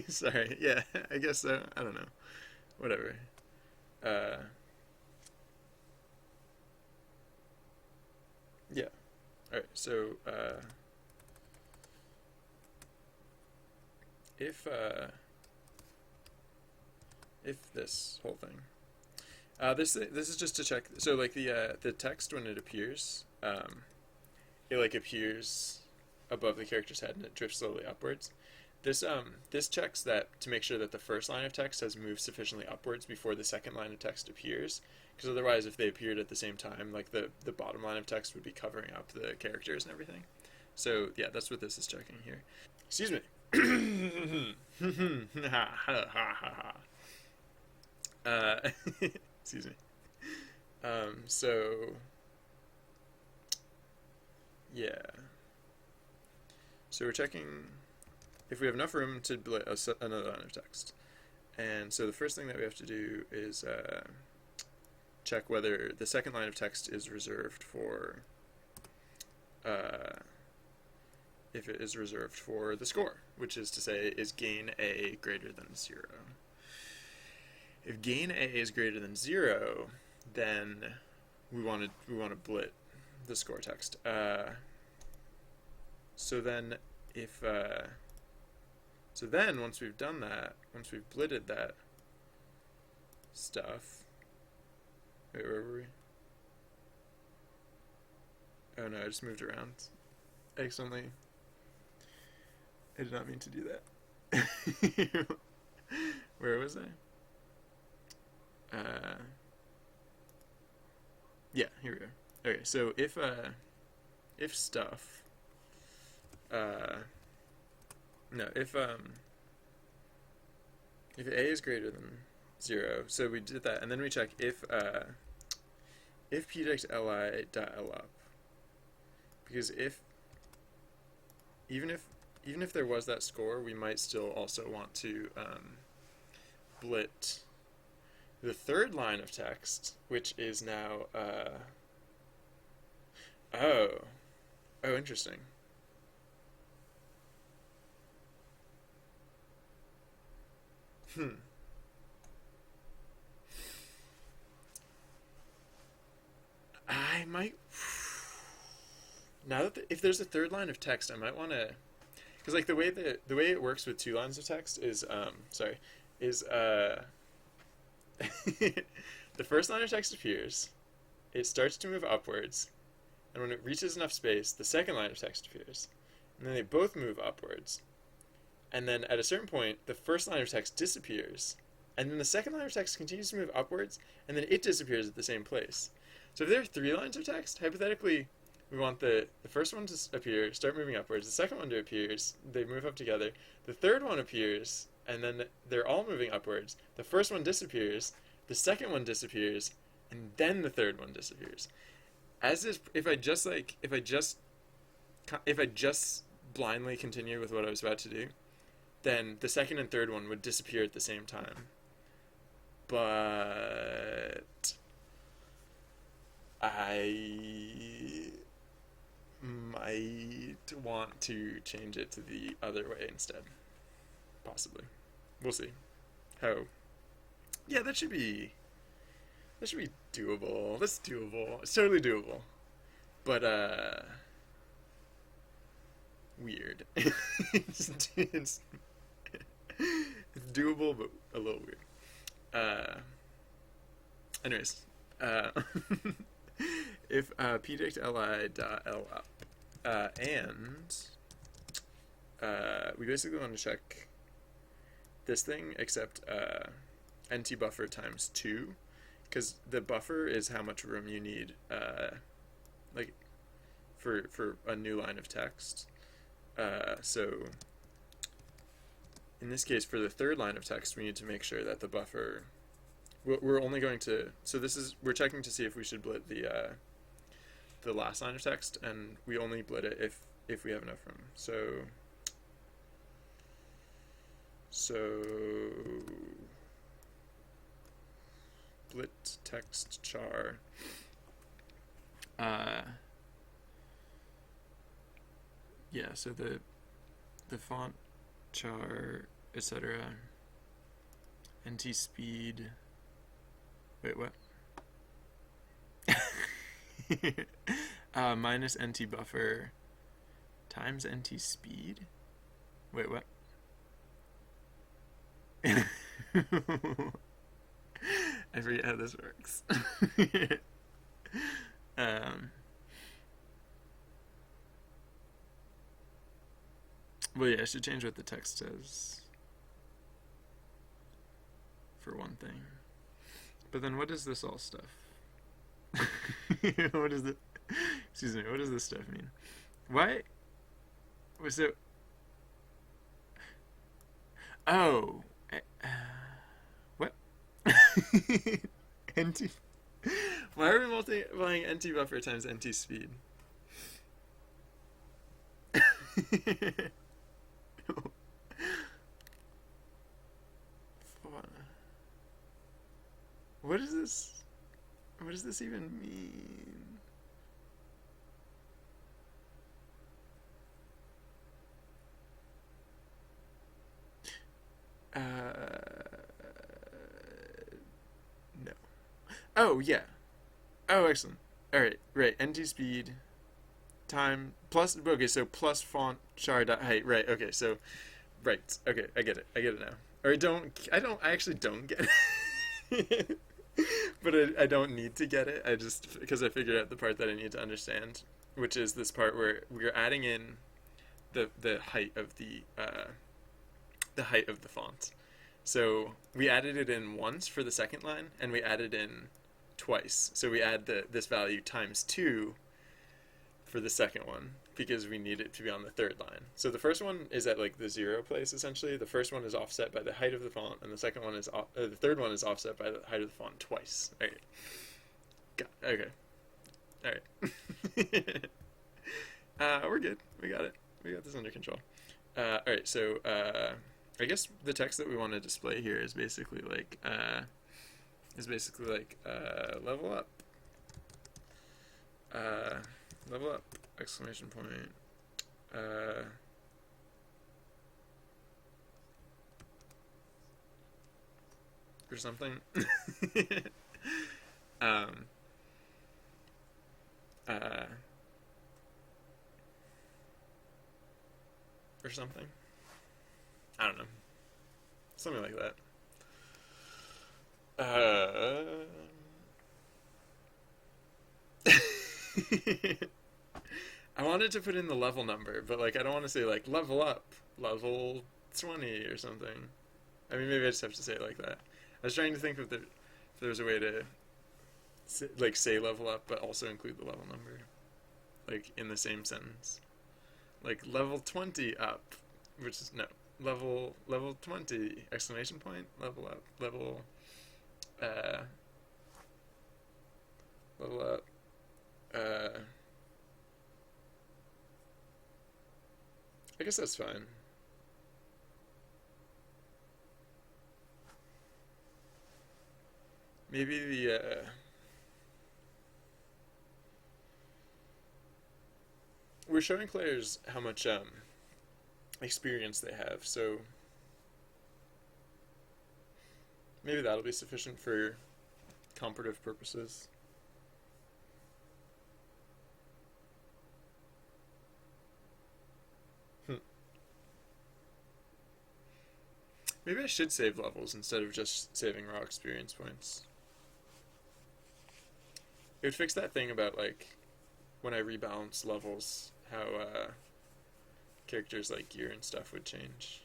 Sorry. Yeah, I guess so. I don't know. Whatever. Uh, yeah. All right. So if this whole thing, this is just to check. So like the text when it appears, it like appears above the character's head and it drifts slowly upwards. This checks that to make sure that the first line of text has moved sufficiently upwards before the second line of text appears, because otherwise if they appeared at the same time, like the bottom line of text would be covering up the characters and everything. So yeah, that's what this is checking here. Excuse me. Excuse me. So yeah. So we're checking if we have enough room to split another line of text. And so the first thing that we have to do is check whether the second line of text is reserved for, if it is reserved for the score, which is to say, is gain A greater than 0? If gain A is greater than 0, then we want to blit the score text. So then if so then once we've done that, once we've blitted that stuff, wait, where were we? Oh no, I just moved around accidentally. I did not mean to do that. Where was I? Yeah, here we go. Okay, so if stuff, no, if A is greater than 0, so we did that, and then we check if p.li dot lup, because even if there was that score, we might still also want to blit the third line of text, which is now oh interesting. I might, now that if there's a third line of text, I might want to, because like the way it works with two lines of text is the first line of text appears, it starts to move upwards, and when it reaches enough space, the second line of text appears, and then they both move upwards, and then at a certain point, the first line of text disappears, and then the second line of text continues to move upwards, and then it disappears at the same place. So if there are three lines of text, hypothetically, we want the first one to appear, start moving upwards, the second one to appears, they move up together, the third one appears, and then they're all moving upwards, the first one disappears, the second one disappears, and then the third one disappears. As is, if I just blindly continue with what I was about to do, then the second and third one would disappear at the same time. But I might want to change it to the other way instead. Possibly. We'll see. How? Yeah, that should be doable. That's doable. It's totally doable. But weird. it's doable, but a little weird. Anyways, if p.li dot lup, and we basically want to check this thing, except nt buffer times 2 because the buffer is how much room you need, like for a new line of text. So in this case, for the third line of text, we need to make sure that the buffer. We're only going to. So we're checking to see if we should blit the last line of text, and we only blit it if we have enough room. So blit text char. Yeah, so the font char, etc. NT speed. Wait, what? Minus NT buffer times NT speed. Wait, what? I forget how this works. Well, yeah, I should change what the text says, for one thing. But then what is this all stuff? What is the... Excuse me, what does this stuff mean? Why? So... Oh. What? NT... Why are we multiplying NT buffer times NT speed? What is this? What does this even mean? No. Oh, yeah. Oh, excellent. Alright, right. NT speed time plus, okay, so plus font char dot height. Right, okay, so, right. Okay, I get it now. Or I actually don't get it. But I don't need to get it. I just, because I figured out the part that I need to understand, which is this part where we're adding in the height of the font. So we added it in once for the second line, and we added in twice. So we add this value times 2 for the second one, because we need it to be on the third line. So the first one is at like the 0 place, essentially. The first one is offset by the height of the font, and the second one is the third one is offset by the height of the font twice. Okay. All right. We're good. We got it. We got this under control. All right. So I guess the text that we want to display here is basically like level up. Level up! Exclamation point. Or something. Or something. I don't know. Something like that. I wanted to put in the level number, but like I don't want to say like level up, level 20 or something. I mean, maybe I just have to say it like that. I was trying to think if there was a way to say level up, but also include the level number, like in the same sentence, like level 20 up, which is no level 20 exclamation point level up level up. I guess that's fine. Maybe we're showing players how much experience they have, so maybe that'll be sufficient for comparative purposes. Maybe I should save levels instead of just saving raw experience points. It would fix that thing about, like, when I rebalance levels, how characters like gear and stuff would change.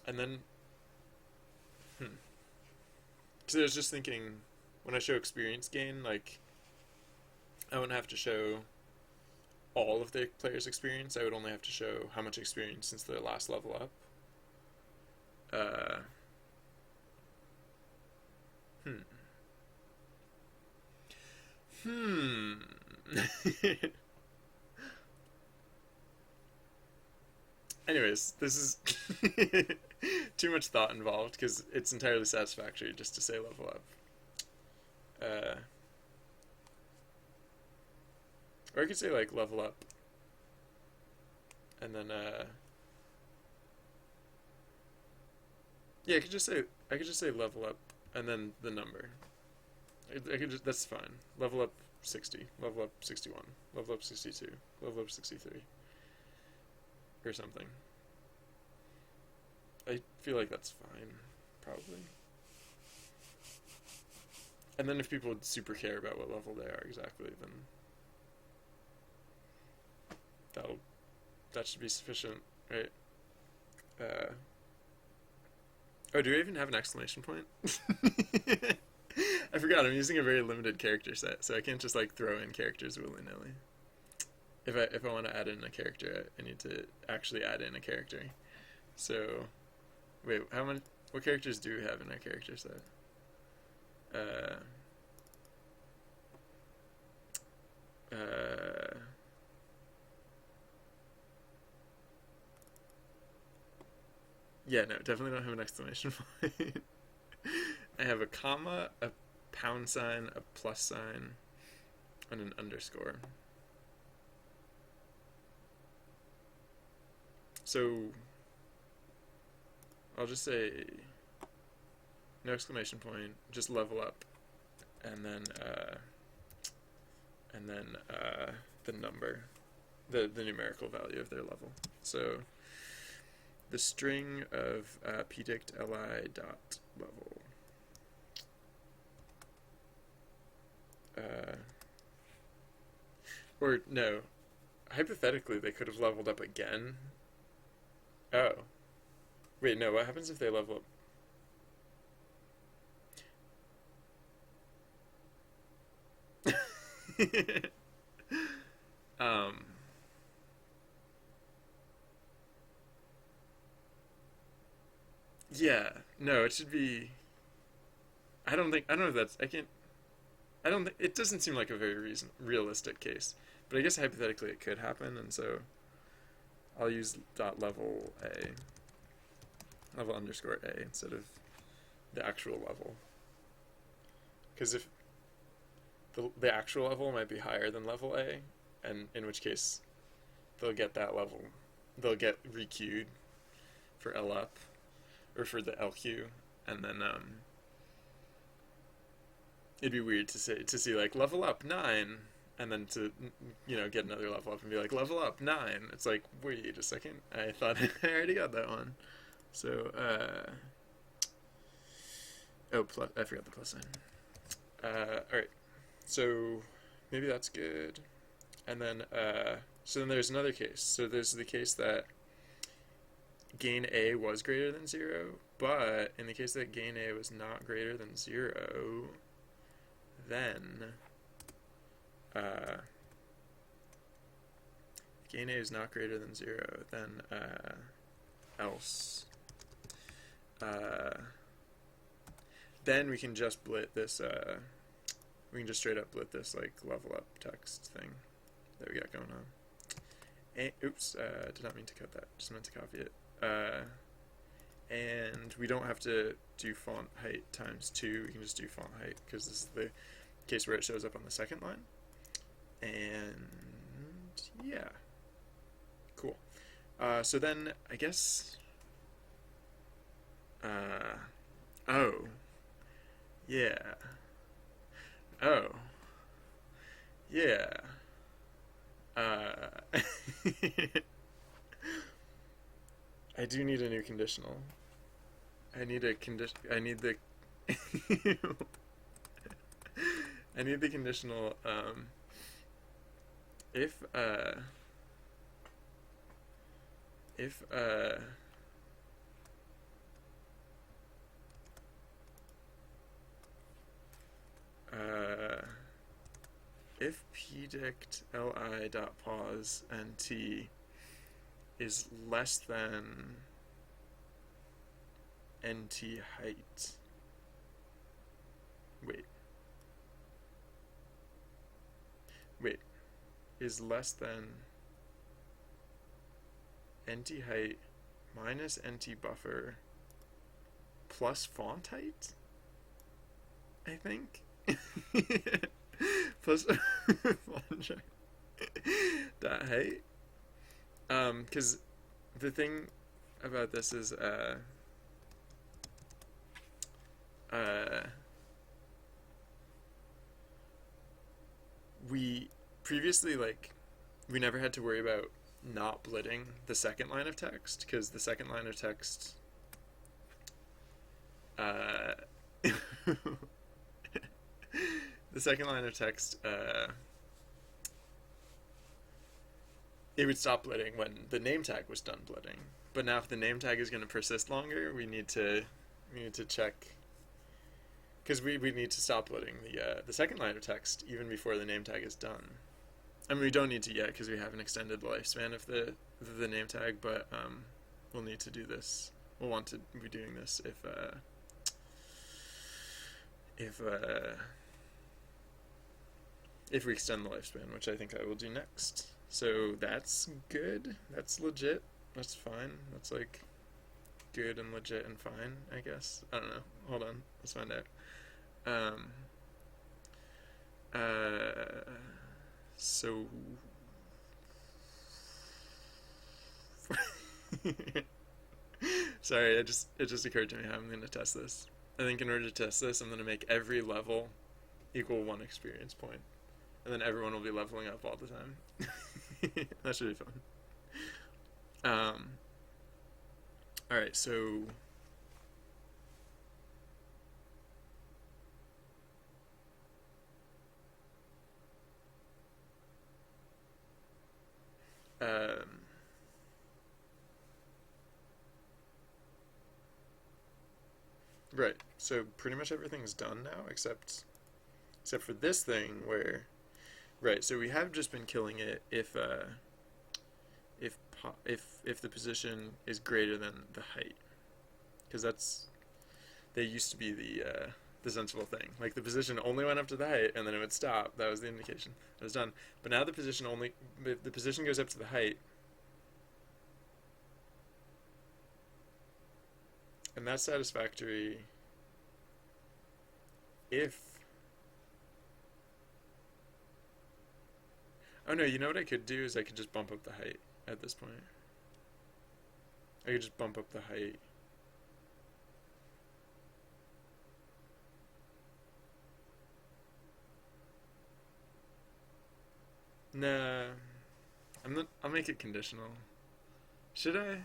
And then Hmm. Because I was just thinking, when I show experience gain, like, I wouldn't have to show all of the player's experience. I would only have to show how much experience since their last level up. Uh, hmm. Hmm. Anyways, this is too much thought involved because it's entirely satisfactory just to say level up. Uh, or I could say like level up, and then yeah, I could just say level up, and then the number. I could just, that's fine. Level up 60, level up 61, level up 62, level up 63, or something. I feel like that's fine, probably. And then if people super care about what level they are exactly, then that should be sufficient, right? Oh, do I even have an exclamation point? I forgot. I'm using a very limited character set, so I can't just like throw in characters willy nilly. If I want to add in a character, I need to actually add in a character. So, wait, how many? What characters do we have in our character set? Uh, uh, yeah, no, definitely don't have an exclamation point. I have a comma, a pound sign, a plus sign, and an underscore. So I'll just say no exclamation point, just level up, and then the number, the numerical value of their level. So the string of pdict li dot level. Or no, hypothetically they could have leveled up again. Oh, wait, no. What happens if they level up? um. Yeah. No, it should be. I don't think. I don't know if that's. I can't. I don't think. It doesn't seem like a very realistic case. But I guess hypothetically it could happen, and so I'll use dot level a. Level underscore a instead of the actual level. Because if the actual level might be higher than level A, and in which case they'll get that level. They'll get requeued for L up, or for the LQ, and then it'd be weird to see like level up 9, and then to get another level up and be like level up 9. It's like, wait a second, I thought I already got that one. So oh, plus, I forgot the plus sign. All right, so maybe that's good. And then so then there's another case. So there's the case that gain A was greater than 0, but in the case that gain A was not greater than 0, then gain A is not greater than 0, then else. Then we can just blit this, we can just straight up blit this like level up text thing that we got going on. And, oops, did not mean to cut that, just meant to copy it. And we don't have to do font height times 2, we can just do font height, because this is the case where it shows up on the second line. And yeah, cool. So then I guess oh yeah, oh yeah, I do need a new conditional. I need a condition. I need the I need the conditional if if pdict li dot pause and t is less than nt height. Wait. Is less than nt height minus nt buffer plus font height, I think. Plus font dot height. Because the thing about this is we previously, like, we never had to worry about not blitting the second line of text, because the second line of text the second line of text it would stop blitting when the name tag was done blitting. But now if the name tag is going to persist longer, we need to check, because we need to stop blitting the second line of text even before the name tag is done. I mean, we don't need to yet because we have an extended lifespan of the name tag, but we'll need to do this. We'll want to be doing this if we extend the lifespan, which I think I will do next. So that's good. That's legit. That's fine. That's like good and legit and fine, I guess. I don't know. Hold on. Let's find out. So sorry, it just occurred to me how I'm going to test this. I think in order to test this, I'm going to make every level equal 1 experience point, and then everyone will be leveling up all the time. That should be fun. All right, so right, so pretty much everything's done now, except for this thing where, right, so we have just been killing it if the position is greater than the height, because they used to be the sensible thing. Like, the position only went up to the height, and then it would stop. That was the indication it was done. But now the position goes up to the height, and that's satisfactory if... Oh no, you know what I could do is I could just bump up the height at this point. I could just bump up the height. Nah, I'll make it conditional. Should I?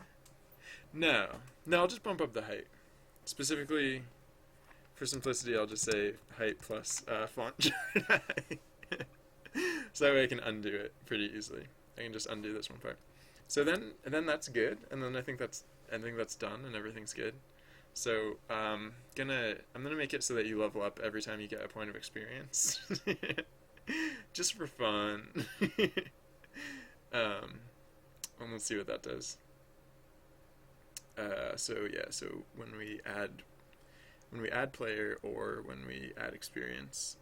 No, I'll just bump up the height. Specifically, for simplicity, I'll just say height plus font chart height. So that way I can undo it pretty easily. I can just undo this one part. So then that's good, and then I think that's done and everything's good. So I'm gonna make it so that you level up every time you get a point of experience. Just for fun. And let's see what that does. So when we add player or when we add experience,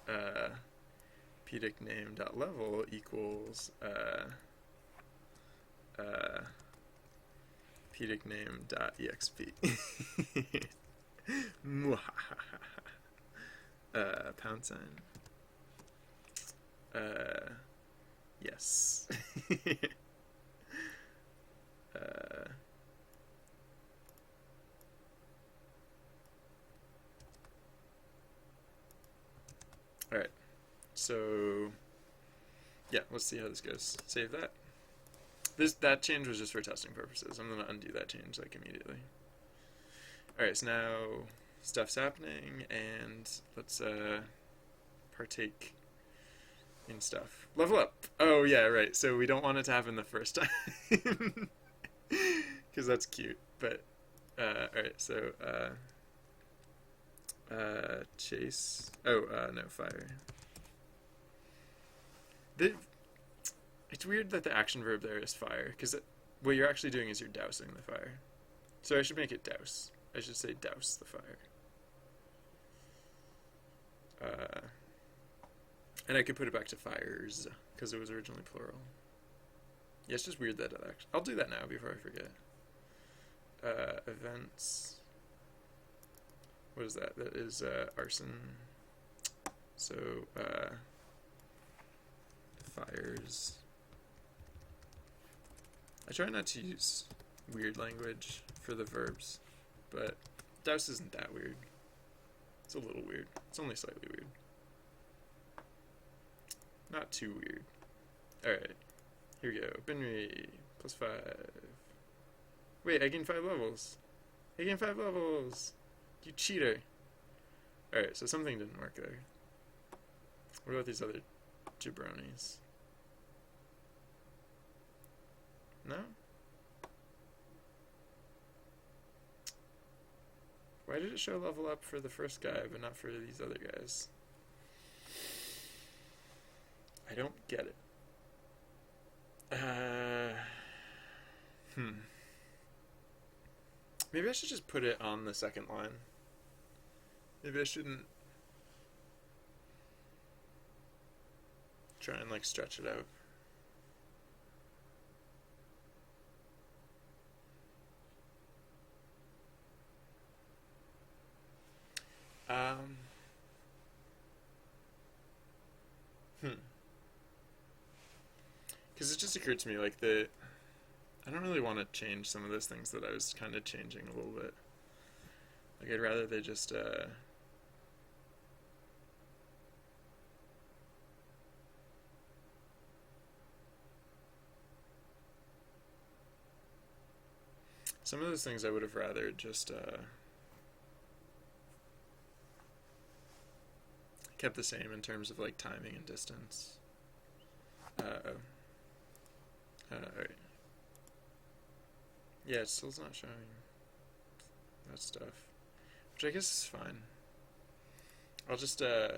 pdict name.level equals pdict name.exp. Pound sign. Yes. Alright, so yeah, let's see how this goes. Save that. That change was just for testing purposes. I'm gonna undo that change like immediately. Alright, so now stuff's happening, and let's partake in stuff. Level up! Oh yeah, right, so we don't want it to happen the first time. Because that's cute, but alright, so Chase. Oh, no, fire. It's weird that the action verb there is fire, because what you're actually doing is you're dousing the fire. So I should make it douse. I should say douse the fire. And I could put it back to fires, because it was originally plural. Yeah, it's just weird that it actually... I'll do that now before I forget. Events. What is that? That is arson. So, fires. I try not to use weird language for the verbs, but douse isn't that weird. It's a little weird. It's only slightly weird. Not too weird. Alright, here we go. Binry, +5. Wait, I gained 5 levels. I gained 5 levels! You cheater. Alright, so something didn't work there. What about these other jabronis? No? Why did it show level up for the first guy, but not for these other guys? I don't get it. Maybe I should just put it on the second line. Maybe I shouldn't try and like stretch it out. Because it just occurred to me, like, I don't really want to change some of those things that I was kind of changing a little bit. Like, I'd rather they just, some of those things I would have rather just, kept the same in terms of, like, timing and distance. Alright. Yeah, it still's not showing that stuff. Which I guess is fine. I'll just, yeah,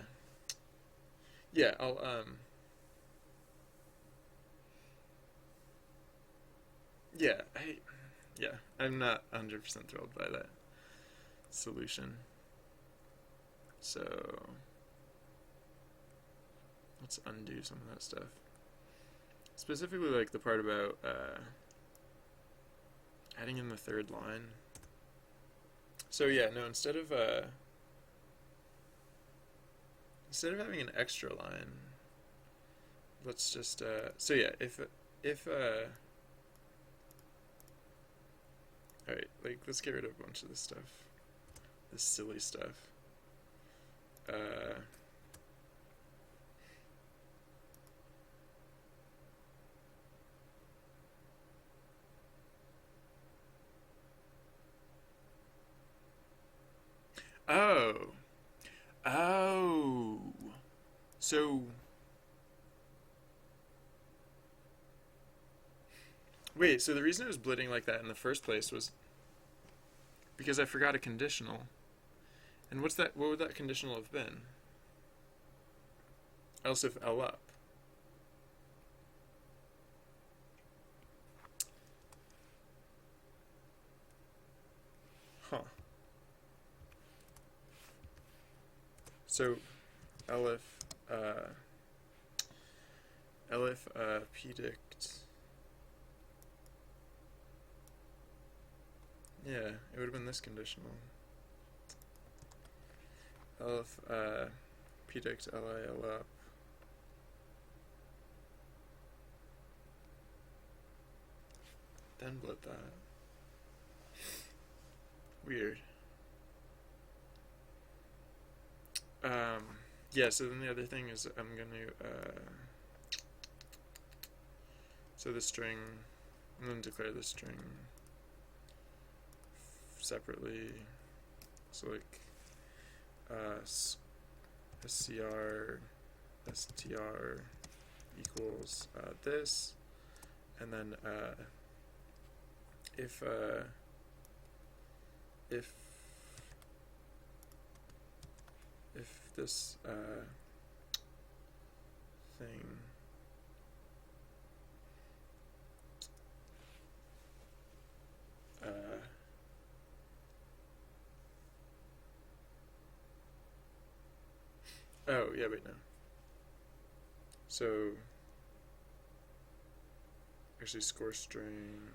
yeah, I'm not 100% thrilled by that solution. So, let's undo some of that stuff. Specifically, like, the part about, adding in the third line. So yeah, no, instead of having an extra line, let's just, so yeah, if alright, like, let's get rid of a bunch of this stuff. This silly stuff. Oh. So, wait, so the reason it was blitting like that in the first place was because I forgot a conditional. And what would that conditional have been? Else if L up. Huh. So, elif pdict. Yeah, it would have been this conditional. Elif pdict lil up. Then blit that. Weird. Yeah, so then the other thing is I'm going to, so the string, I'm going to declare the string separately, so like, str equals, this, and then, if this thing. Oh, yeah, wait, no. So, actually score string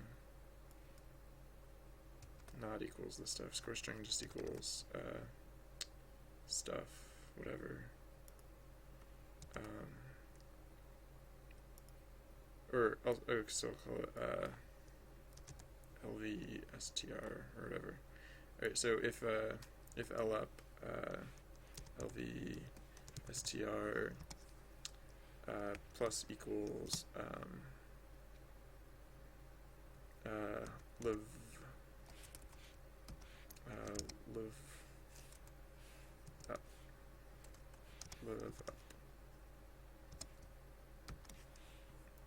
not equals this stuff. Score string just equals stuff, whatever. So I'll call it lvstr or whatever. Alright, so if lup lvstr plus equals live up, live up.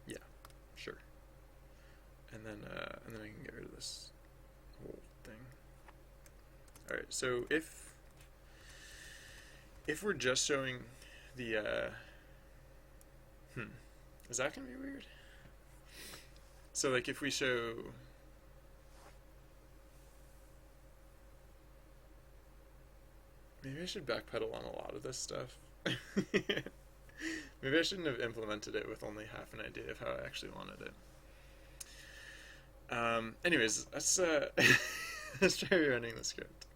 Yeah, sure. And then I can get rid of this whole thing. All right. So if we're just showing the is that gonna be weird? So like if we show maybe I should backpedal on a lot of this stuff. Maybe I shouldn't have implemented it with only half an idea of how I actually wanted it. Anyways, let's let's try rerunning the script.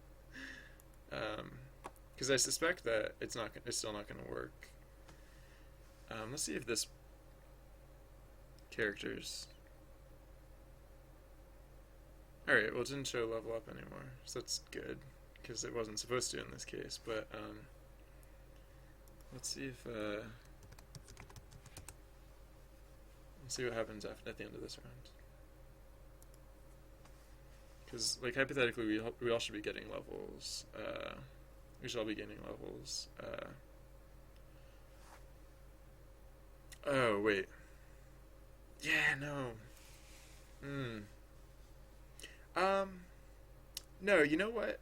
Because I suspect that it's still not going to work. Let's see if this characters. All right, well, it didn't show level up anymore, so that's good because it wasn't supposed to in this case. But let's see if let's see what happens at the end of this round. Because, like, hypothetically, we all should be getting levels. We should all be gaining levels. Oh, wait. Yeah, no. No, you know what?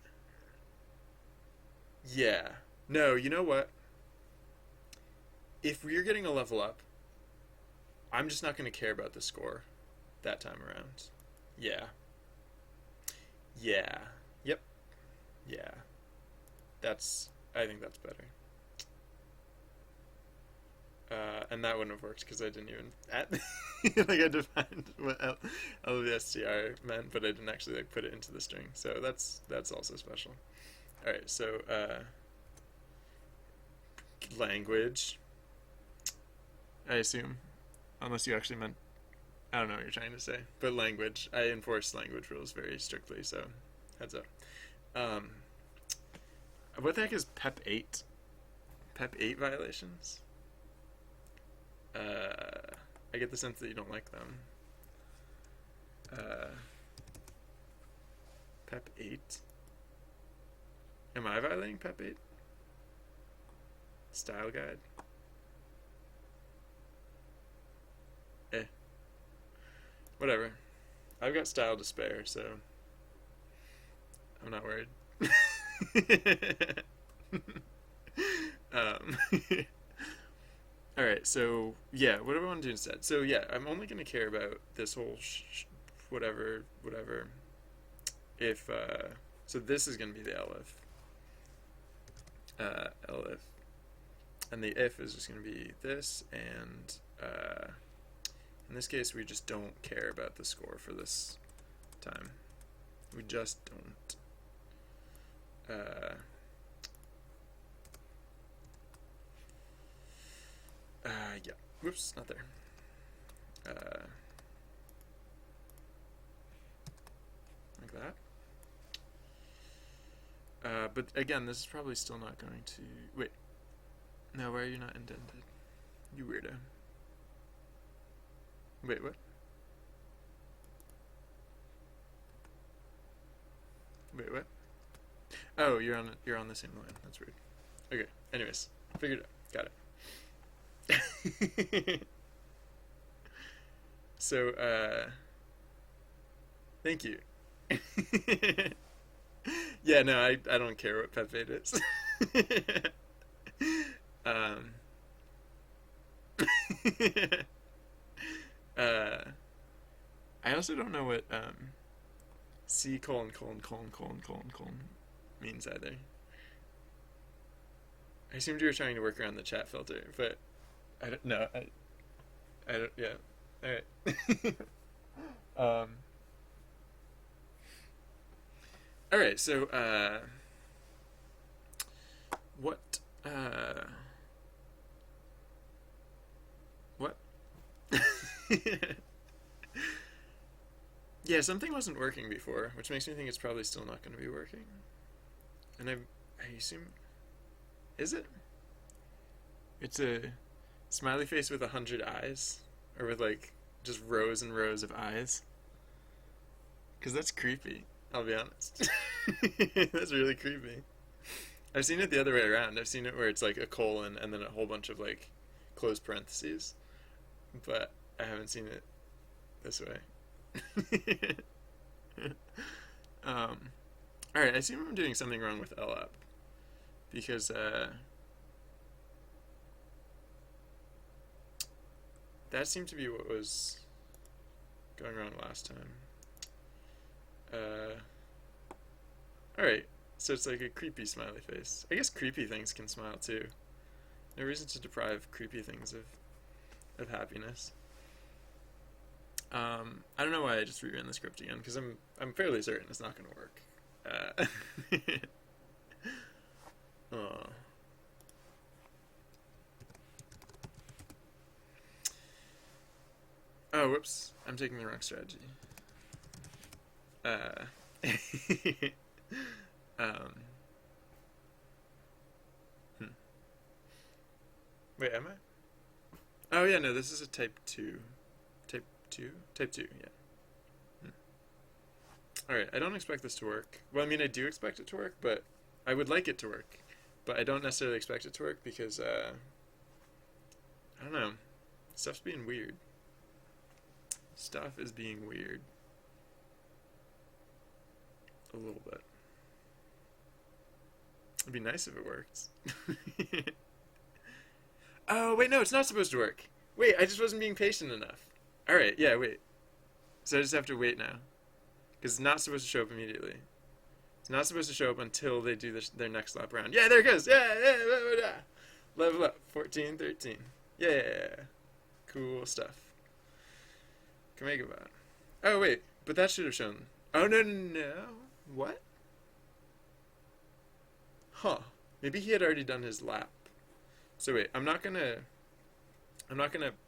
Yeah. No, you know what? If we're getting a level up, I'm just not going to care about the score that time around. Yeah. Yeah. Yep. Yeah. I think that's better. And that wouldn't have worked because I didn't even like I defined what LVSTR meant, but I didn't actually like put it into the string. So that's also special. All right, so language. I assume, unless you actually meant, I don't know what you're trying to say, but language. I enforce language rules very strictly, so heads up. What the heck is PEP 8? PEP 8 violations? I get the sense that you don't like them. PEP 8? Am I violating PEP 8? Style guide? Whatever. I've got style to spare, so I'm not worried. Alright, so yeah, what do I want to do instead? So yeah, I'm only going to care about this whole whatever. If, so this is going to be the elif. Elif. And the if is just going to be this, and in this case, we just don't care about the score for this time. We just don't. Yeah. Whoops, not there. Like that. But again, this is probably still not going to... Wait. No, why are you not indented? You weirdo. Wait, what? Wait, what? Oh, you're on the same line. That's weird. Okay. Anyways, figured it out. Got it. So, thank you. Yeah, no, I don't care what PEP 8 is. Um, uh, I also don't know what C colon colon colon colon colon colon means either. I assumed you were trying to work around the chat filter, but I don't know. I don't. Yeah. All right. um. All right. So what what? Yeah, something wasn't working before, which makes me think it's probably still not going to be working. And I assume, is it? It's a smiley face with 100 eyes, or with like just rows and rows of eyes. Because that's creepy. I'll be honest. That's really creepy. I've seen it the other way around. I've seen it where it's like a colon and then a whole bunch of like closed parentheses, but I haven't seen it this way. All right, I assume I'm doing something wrong with LUP because that seemed to be what was going wrong last time. All right, so it's like a creepy smiley face. I guess creepy things can smile too. No reason to deprive creepy things of happiness. I don't know why I just reran the script again, because I'm fairly certain it's not going to work. Oh. Oh, whoops. I'm taking the wrong strategy. Hmm. Wait, am I? Oh, yeah, no, this is a type 2. Type 2? Type 2, yeah. Alright, I don't expect this to work. Well, I mean, I do expect it to work, but I would like it to work. But I don't necessarily expect it to work because, I don't know. Stuff's being weird. Stuff is being weird. A little bit. It'd be nice if it worked. Oh, wait, no, it's not supposed to work. Wait, I just wasn't being patient enough. Alright, yeah, wait. So I just have to wait now. Because it's not supposed to show up immediately. It's not supposed to show up until they do their next lap round. Yeah, there it goes. Yeah. Level up. 14, 13. Yeah. Cool stuff. Kamegabot. Oh, wait. But that should have shown. Oh, no. What? Huh. Maybe he had already done his lap. So wait, I'm not gonna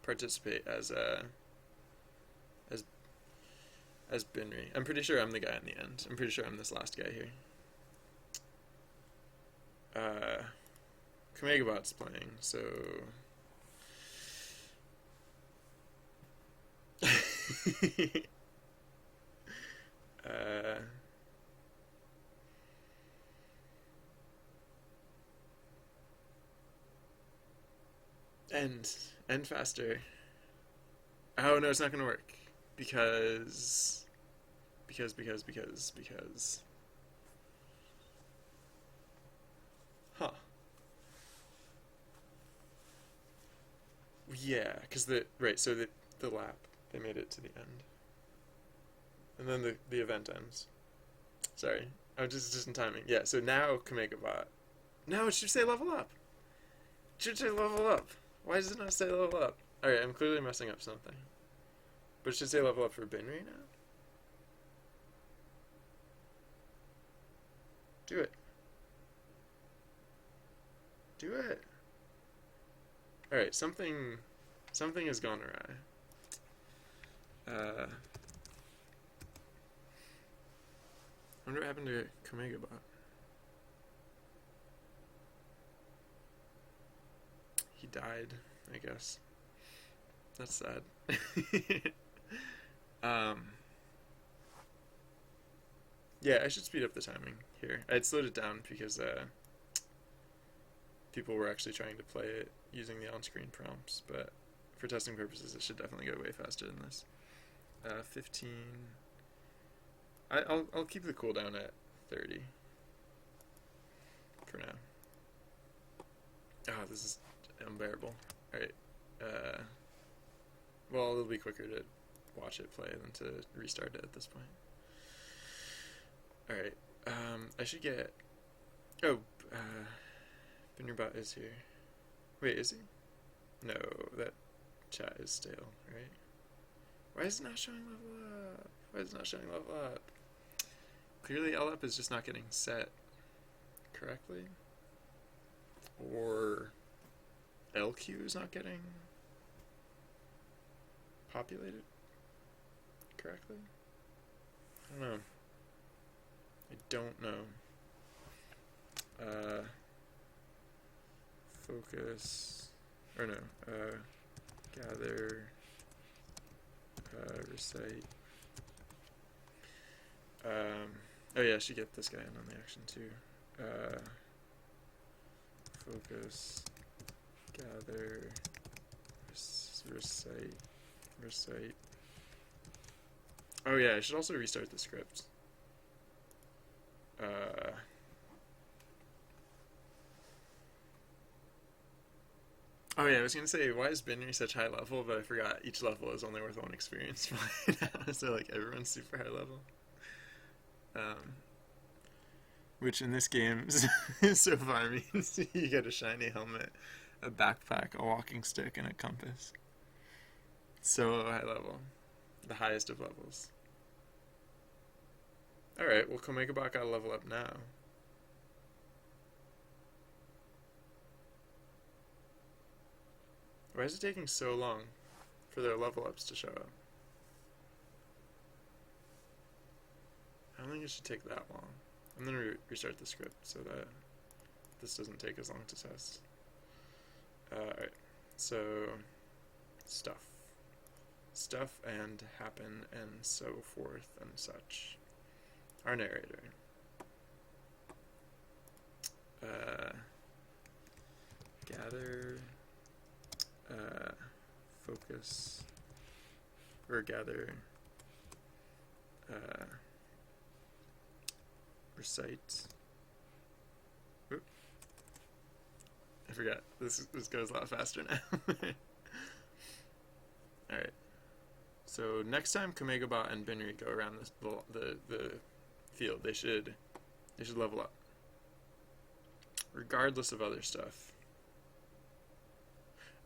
participate as Binri. I'm pretty sure I'm the guy in the end. I'm pretty sure I'm this last guy here. Kamegabot's playing, so end faster. Oh no, it's not gonna work because. Huh. Yeah, because so the lap, they made it to the end. And then the event ends. Sorry. Oh, just in timing. Yeah, so now Kamegabot. No, it should say level up. It should say level up. Why does it not say level up? Alright, I'm clearly messing up something. But it should say level up for Binri now? Do it. Do it. Alright, something has gone awry. I wonder what happened to Kamegabot. He died, I guess. That's sad. Yeah, I should speed up the timing here. I'd slowed it down because people were actually trying to play it using the on-screen prompts, but for testing purposes, it should definitely go way faster than this. 15. I'll keep the cooldown at 30 for now. Oh, this is unbearable. Alright. Well, it'll be quicker to watch it play than to restart it at this point. Alright. I should get... Oh, Binnerbot is here. Wait, is he? No, that chat is stale, right? Why is it not showing level up? Why is it not showing level up? Clearly LUP is just not getting set correctly. Or LQ is not getting populated correctly? I don't know. I don't know. Focus, or no, gather, recite. Oh yeah, I should get this guy in on the action too. Focus, gather, recite. Oh yeah, I should also restart the script. Oh yeah, I was gonna say, why is Binary such high level, but I forgot each level is only worth 1 experience right now, so like everyone's super high level. Which in this game so far means you get a shiny helmet, a backpack, a walking stick, and a compass. So high level. The highest of levels. Alright, well Komegabot gotta level up now. Why is it taking so long for their level ups to show up? I don't think it should take that long. I'm gonna restart the script so that this doesn't take as long to test. Alright, so stuff and happen and so forth and such. Our narrator. Gather, focus, or gather, recite. Oop. I forgot. This goes a lot faster now. Alright. So next time Komegabot and Binri go around the field, they should level up. Regardless of other stuff.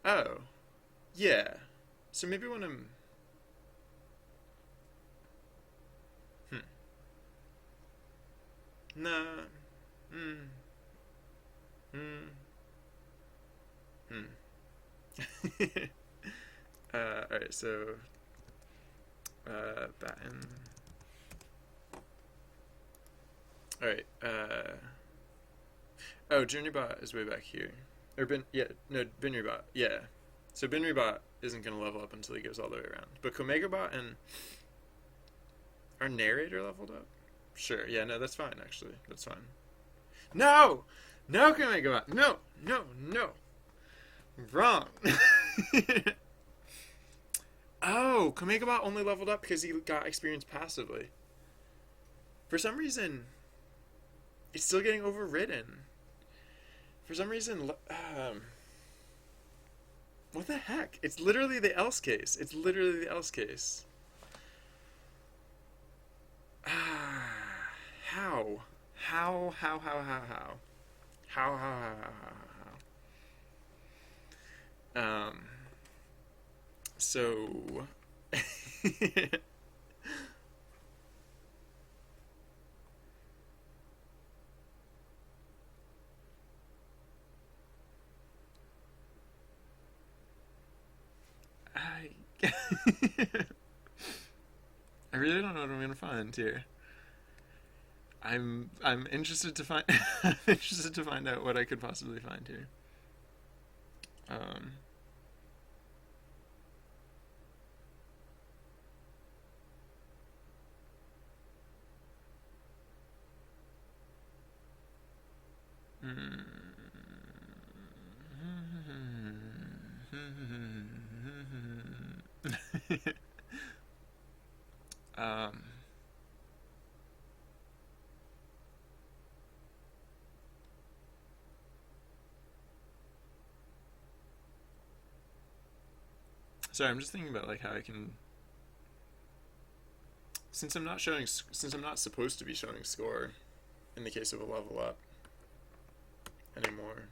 Oh. Yeah. So maybe when I'm... Nah. Alright, so... batten. Alright, oh, JourneyBot is way back here. Or Binrybot, yeah. So Binrybot isn't going to level up until he goes all the way around. But Komegabot and our narrator leveled up? Sure, yeah, no, that's fine, actually. That's fine. No! No, Komegabot! No! Wrong! Oh, Komegabot only leveled up because he got experience passively. For some reason, it's still getting overridden. For some reason, what the heck? It's literally the else case. It's literally the else case. How? So... I really don't know what I'm gonna find here. I'm interested to find I'm interested to find out what I could possibly find here. Sorry, I'm just thinking about like how I can, since I'm not supposed to be showing score in the case of a level up anymore.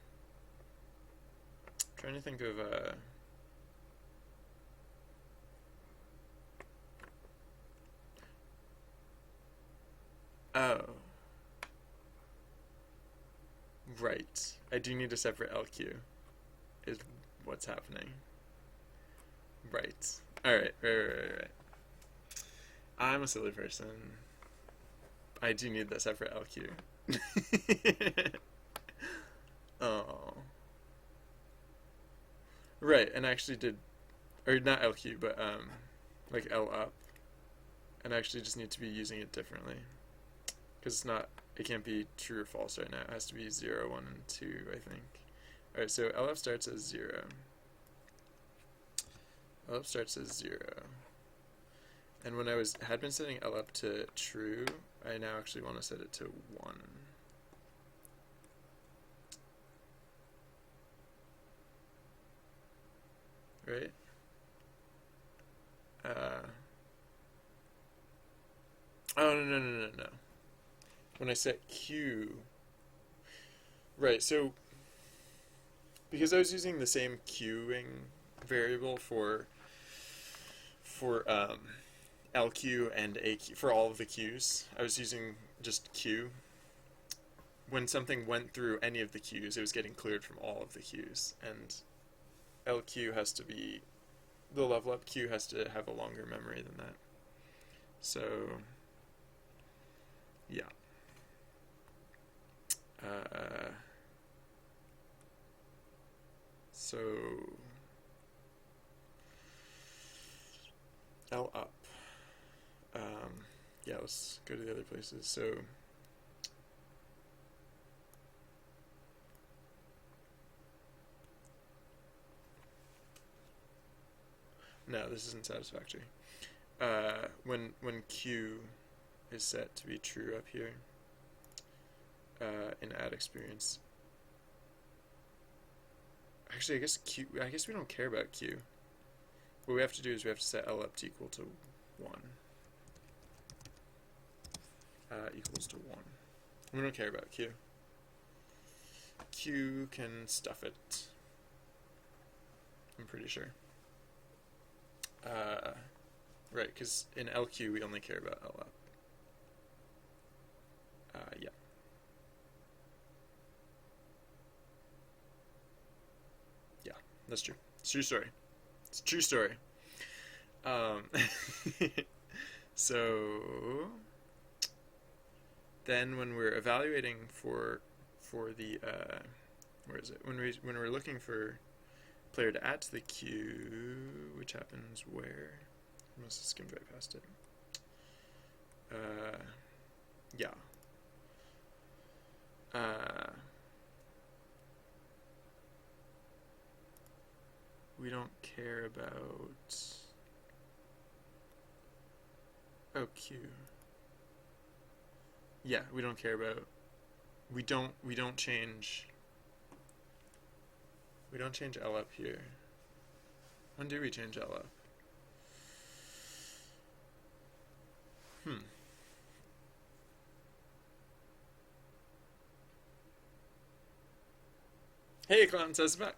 I'm trying to think of oh, right. I do need a separate LQ. Is what's happening. Right. Alright, right. I'm a silly person. I do need that separate LQ. Oh. Right, and I actually did, or not LQ, but like L up. And I actually just need to be using it differently. Because it can't be true or false right now. It has to be 0, 1, and 2, I think. Alright, so LF starts as 0. LF starts as 0. And when I had been setting LF to true, I now actually want to set it to 1. Right? Oh, no. When I set Q, right, so because I was using the same queuing variable for LQ and AQ for all of the queues, I was using just Q. When something went through any of the queues, it was getting cleared from all of the queues, and LQ has to be, the level up queue has to have a longer memory than that. So yeah. So L up. Yeah, let's go to the other places. So no, this isn't satisfactory. When Q is set to be true up here in add experience. Actually, I guess we don't care about Q. What we have to do is we have to set L up to equal to 1. Equals to 1. We don't care about Q. Q can stuff it. I'm pretty sure. Right, because in LQ we only care about L up. Yeah. Yeah, that's true. It's a true story. It's a true story. So then when we're evaluating for the where is it? When we're looking for player to add to the queue, which happens where? I must have skimmed right past it. Yeah. We don't care about Q. Yeah, we don't care about. We don't change. We don't change L up here. When do we change L up? Hey, clones, how's it back?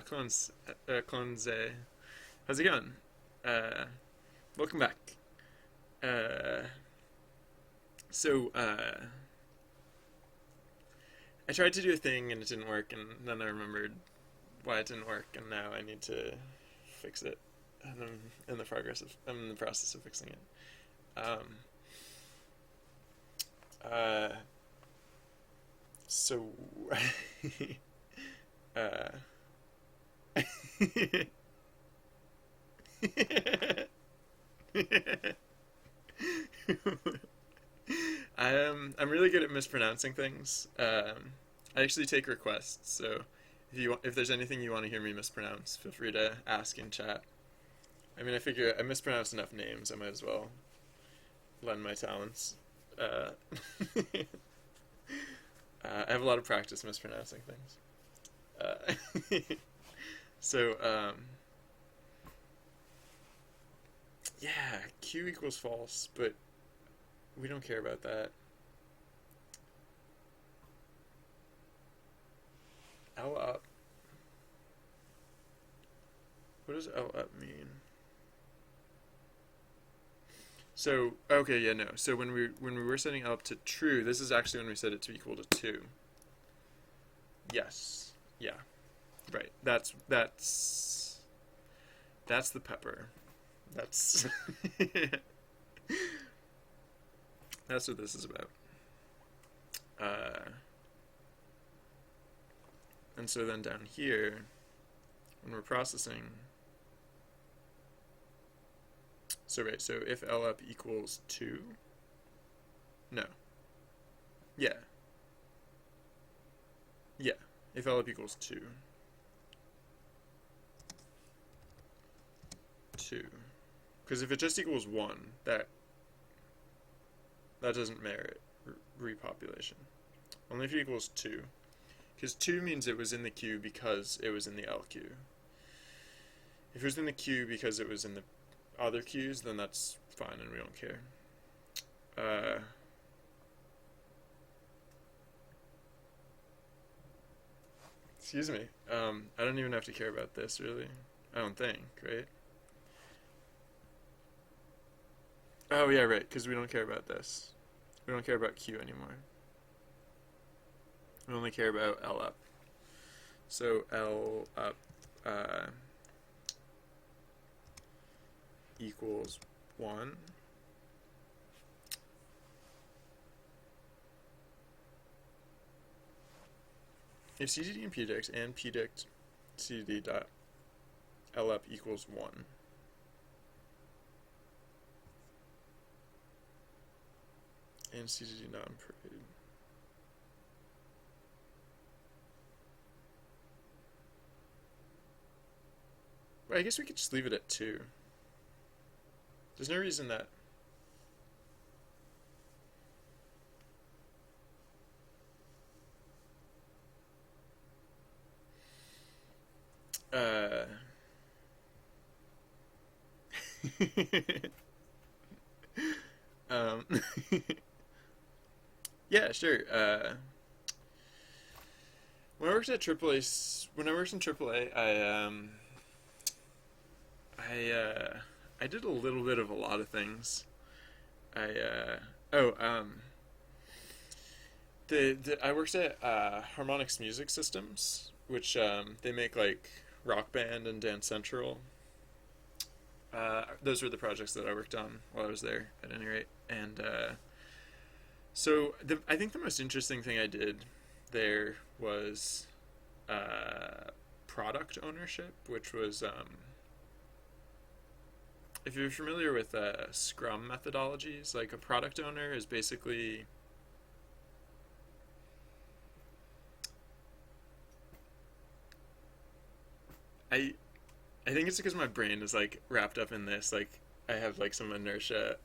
Clones, how's it going? Welcome back. So, I tried to do a thing and it didn't work, and then I remembered why it didn't work, and now I need to fix it. And I'm in the process of fixing it. So, I'm really good at mispronouncing things. I actually take requests, so if there's anything you want to hear me mispronounce, feel free to ask in chat. I mean, I figure I mispronounced enough names, I might as well lend my talents. I have a lot of practice mispronouncing things. So, Yeah, Q equals false, but we don't care about that. L up. What does L up mean? So okay, yeah, no. So when we were setting L up to true, this is actually when we set it to equal to 2. Yes. Yeah. Right. That's the pepper. That's that's what this is about. Uh, and so then down here, when we're processing, so right, so if L up equals 2, no, yeah, yeah, if L up equals 2, 2, because if it just equals 1, that doesn't merit repopulation. Only if it equals 2. Because 2 means it was in the queue because it was in the L queue. If it was in the queue because it was in the other queues, then that's fine and we don't care. Excuse me. I don't even have to care about this, really. I don't think, right? Oh, yeah, right, because we don't care about this. We don't care about Q anymore. We only care about L up. So L up equals 1. If CTD and pdict CTD dot L up equals 1. And CTD not in parade. Well, I guess we could just leave it at 2. There's no reason that... um, yeah, sure. When I worked at when I worked in AAA, I did a little bit of a lot of things. I oh I worked at Harmonix Music Systems, which they make like Rock Band and Dance Central. Those were the projects that I worked on while I was there, at any rate. And so I think the most interesting thing I did there was product ownership, which was if you're familiar with Scrum methodologies, like a product owner is basically I I think it's because my brain is like wrapped up in this. Like I have like some inertia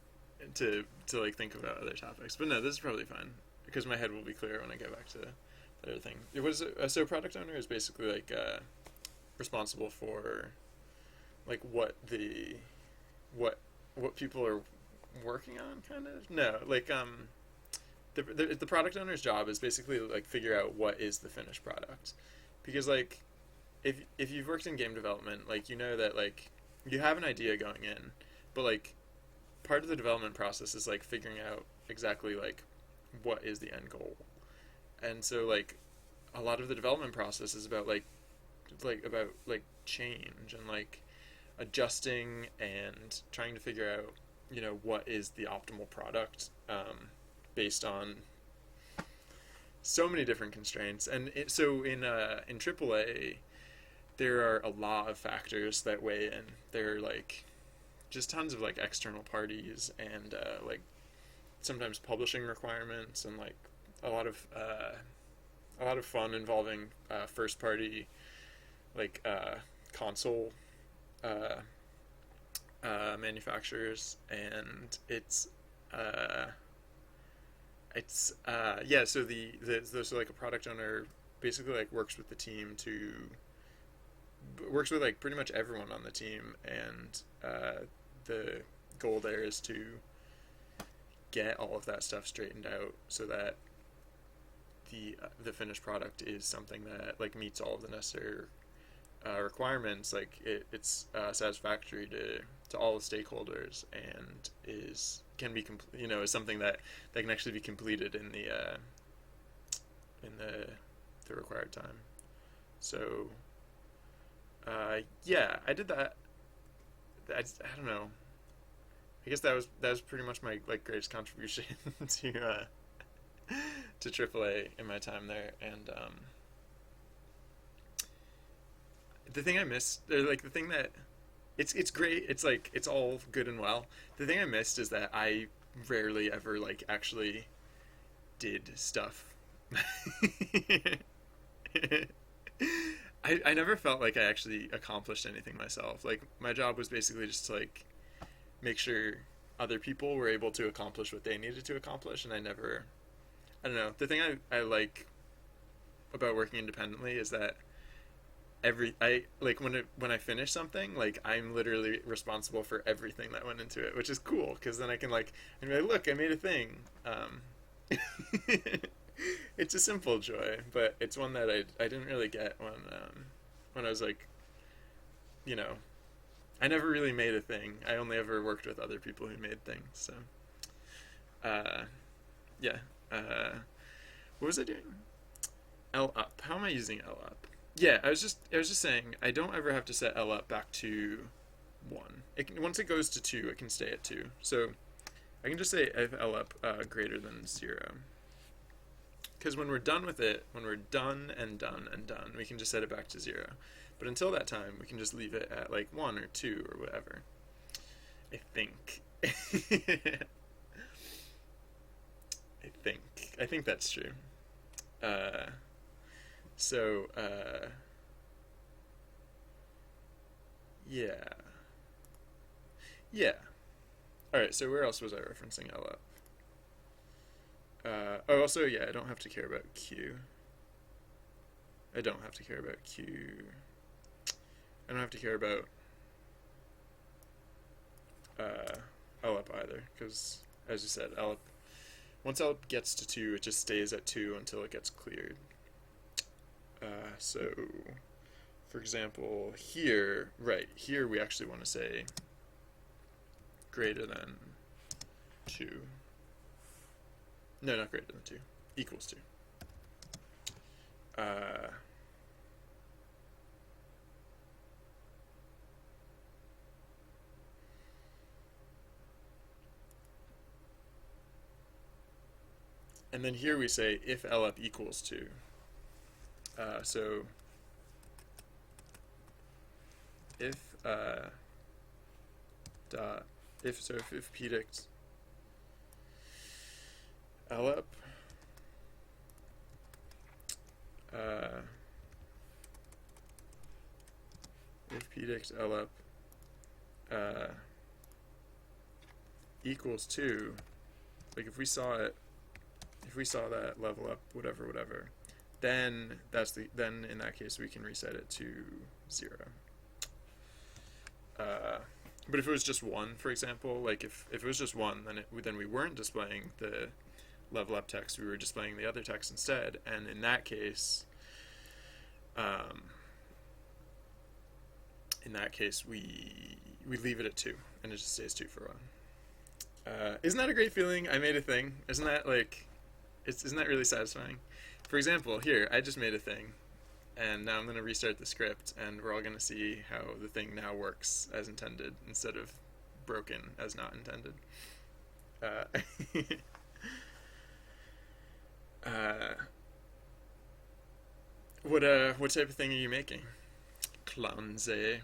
to like think about other topics. But no, this is probably fine because my head will be clear when I get back to the other thing. What is it? So product owner is basically like responsible for like what people are working on, kind of. No, like the product owner's job is basically like figure out what is the finished product, because like if you've worked in game development, like you know that like you have an idea going in, but like part of the development process is like figuring out exactly like what is the end goal. And so like a lot of the development process is about about change and like adjusting and trying to figure out, you know, what is the optimal product based on so many different constraints. And so in AAA, there are a lot of factors that weigh in. There are like just tons of like external parties and like sometimes publishing requirements and like a lot of fun involving first party like console manufacturers, and yeah. So so like a product owner basically like works with the team to works with like pretty much everyone on the team, and the goal there is to get all of that stuff straightened out so that the finished product is something that like meets all of the necessary requirements. Like it's satisfactory to all the stakeholders and is something that can actually be completed in the required time. So yeah, I did that. I don't know. I guess that was pretty much my like greatest contribution to AAA in my time there. And the thing I missed, or like the thing that it's great. It's like it's all good and well. The thing I missed is that I rarely ever like actually did stuff. I never felt like I actually accomplished anything myself. Like my job was basically just to like make sure other people were able to accomplish what they needed to accomplish, and I don't know. The thing I like about working independently is that when I finish something, like I'm literally responsible for everything that went into it, which is cool because then I can like be like, look, I made a thing. It's a simple joy, but it's one that I didn't really get when I was like, I never really made a thing. I only ever worked with other people who made things. So, yeah. What was I doing? L up. How am I using L up? Yeah, I was just saying I don't ever have to set L up back to 1. Once it goes to 2, it can stay at 2. So I can just say if L up greater than 0. Because when we're done with it, when we're done and done and done, we can just set it back to 0. But until that time, we can just leave it at like 1 or 2 or whatever. I think. I think that's true. Yeah. Yeah. Alright, so where else was I referencing L up? Also, yeah, I don't have to care about Q. I don't have to care about Q. I don't have to care about L up either, because, as you said, L up, once L up gets to 2, it just stays at 2 until it gets cleared. So, for example, here we actually want to say greater than 2. No, not greater than 2. Equals 2. And then here we say if L up equals 2. So if if pdict L up if pdict L up equals 2, like if we saw that level up whatever, then in that case we can reset it to 0. But if it was just 1, for example, like if it was just 1, then we weren't displaying the level up text, we were displaying the other text instead, and in that case we leave it at 2 and it just stays 2 for a while. Isn't that a great feeling? I made a thing. Isn't that really satisfying? For example, here I just made a thing, and now I'm going to restart the script, and we're all going to see how the thing now works as intended instead of broken as not intended. What type of thing are you making? Clownze.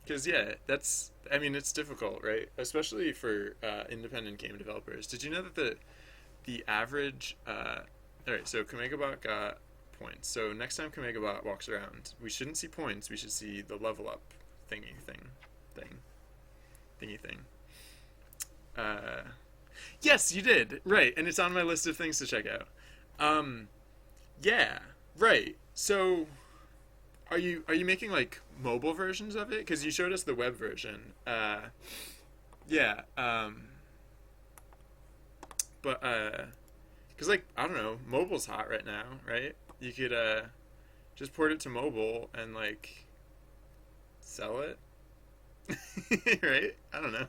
Because yeah, it's difficult, right? Especially for independent game developers. Did you know that the average alright, so Kamegabot got points. So next time Kamegabot walks around, we shouldn't see points, we should see the level up thingy thing. Yes, you did! Right, and it's on my list of things to check out. Yeah. Right. So, are you making like mobile versions of it? Because you showed us the web version. Yeah. But because like I don't know, mobile's hot right now, right? You could just port it to mobile and like sell it, right? I don't know.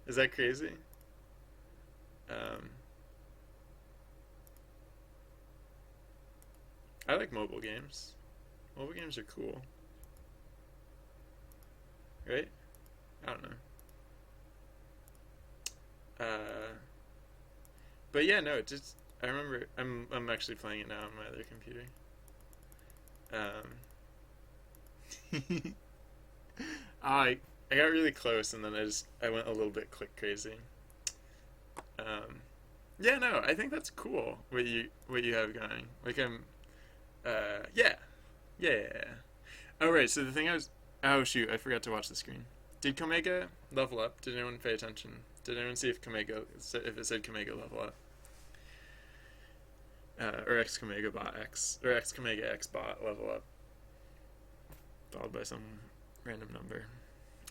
Is that crazy? Um, I like mobile games. Mobile games are cool, right? I don't know. Uh, but yeah, no, it just I remember I'm actually playing it now on my other computer. Um, I got really close and then I went a little bit click crazy. Um, yeah, no, I think that's cool what you have going. Like yeah, yeah, yeah, yeah. Oh right, so the thing I was oh shoot, I forgot to watch the screen. Did Komega level up? Did anyone pay attention? Did anyone see if if it said Komega level up? Or X Komega bot X or X Komega X bot level up, followed by some random number.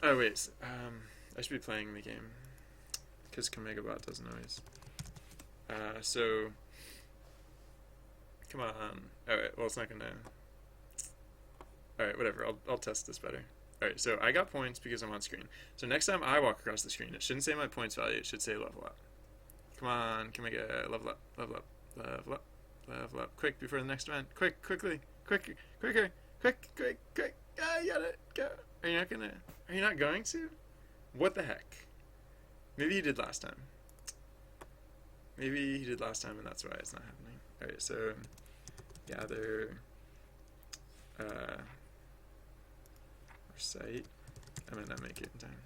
Oh wait, I should be playing the game because Komega bot doesn't always. So come on. All right, well it's not gonna. All right, whatever. I'll test this better. All right, so I got points because I'm on screen. So next time I walk across the screen, it shouldn't say my points value. It should say level up. Come on, can we get a level up, level up, level up, level up, quick before the next event. Quick, quickly, quicker, quicker, quick, quick, quick. Ah, you got it. Go. Are you not gonna? Are you not going to? What the heck? Maybe you did last time. Maybe he did last time, and that's why it's not happening. All right, so gather. Site. I might not make it in time.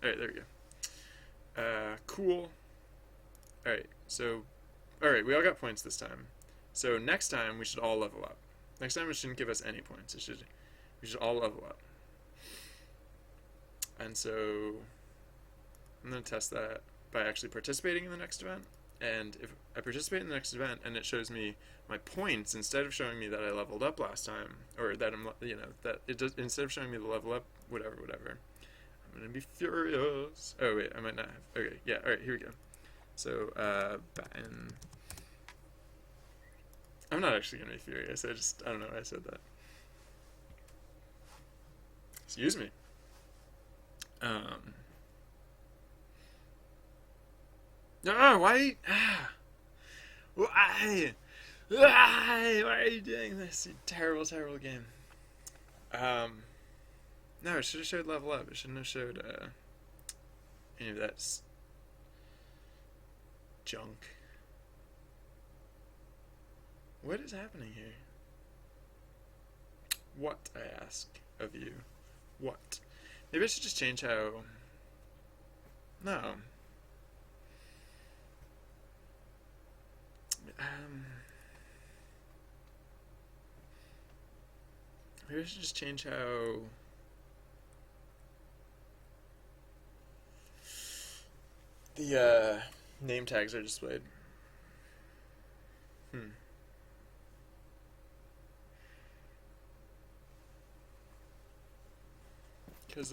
Alright, there we go. Cool. Alright, so alright, we all got points this time. So next time we should all level up. Next time it shouldn't give us any points. We should all level up. And so I'm gonna test that by actually participating in the next event. And if I participate in the next event and it shows me my points instead of showing me that I leveled up last time, or that I'm, that it does, instead of showing me the level up, whatever, I'm gonna be furious. Oh wait, I might not have. Okay, yeah, all right, here we go. So, batten. I'm not actually gonna be furious. I don't know why I said that. Excuse me. No, why? Why? Why are you doing this? You terrible, terrible game. No, it should have showed level up. It shouldn't have showed any of that junk. What is happening here? What, I ask of you? What? Maybe I should just change how... No. Maybe I should just change how... the name tags are displayed. Because,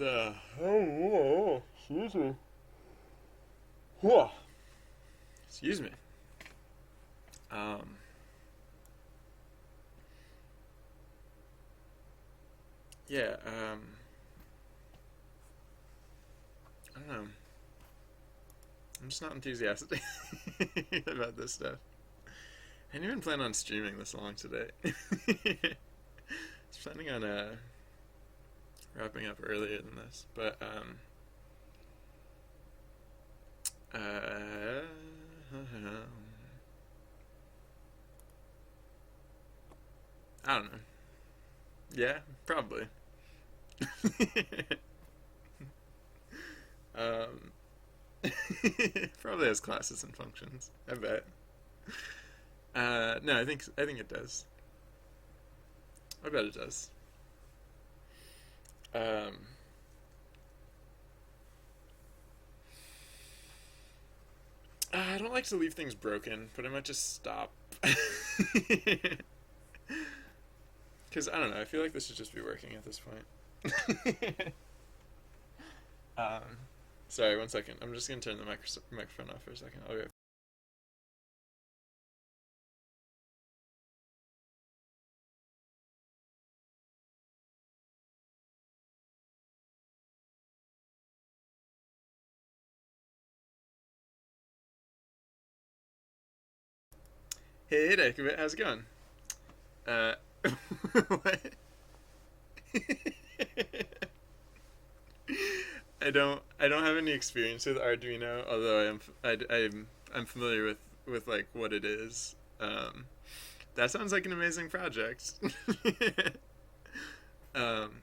oh, excuse me. Whoa. Excuse me. Yeah, I don't know. I'm just not enthusiastic about this stuff. I didn't even plan on streaming this long today. I was planning on, wrapping up earlier than this, but, I don't know. Yeah, probably. um, probably has classes and functions. I bet. No, I think it does. I bet it does. I don't like to leave things broken, but I might just stop. Because I don't know. I feel like this should just be working at this point. um, sorry, 1 second. I'm just gonna turn the microphone off for a second. I'll be right. Hey, Dakovic, how's it going? Uh, what? I don't have any experience with Arduino, although I'm familiar with like what it is. That sounds like an amazing project. um,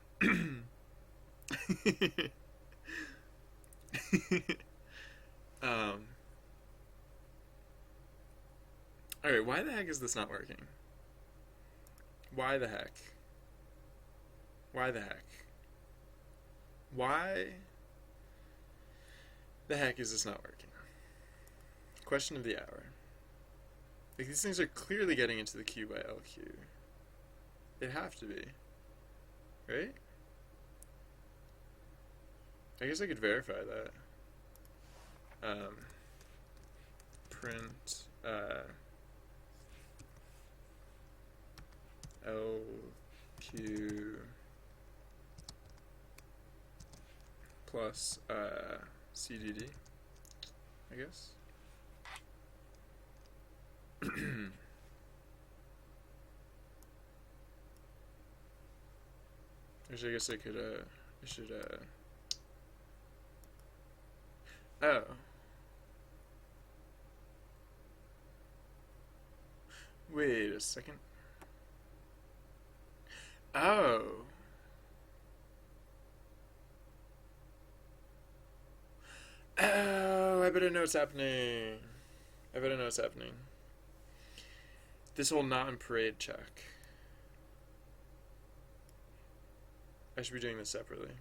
um, all right, why the heck is this not working? Why the heck? Why the heck? Why the heck is this not working? Question of the hour. Like, these things are clearly getting into the Q by LQ. They have to be. Right? I guess I could verify that. Print LQ plus CDD, I guess. Actually, I guess I could, I should, oh. Wait a second. Oh. Oh, I better know what's happening. I better know what's happening. This will not in parade check. I should be doing this separately.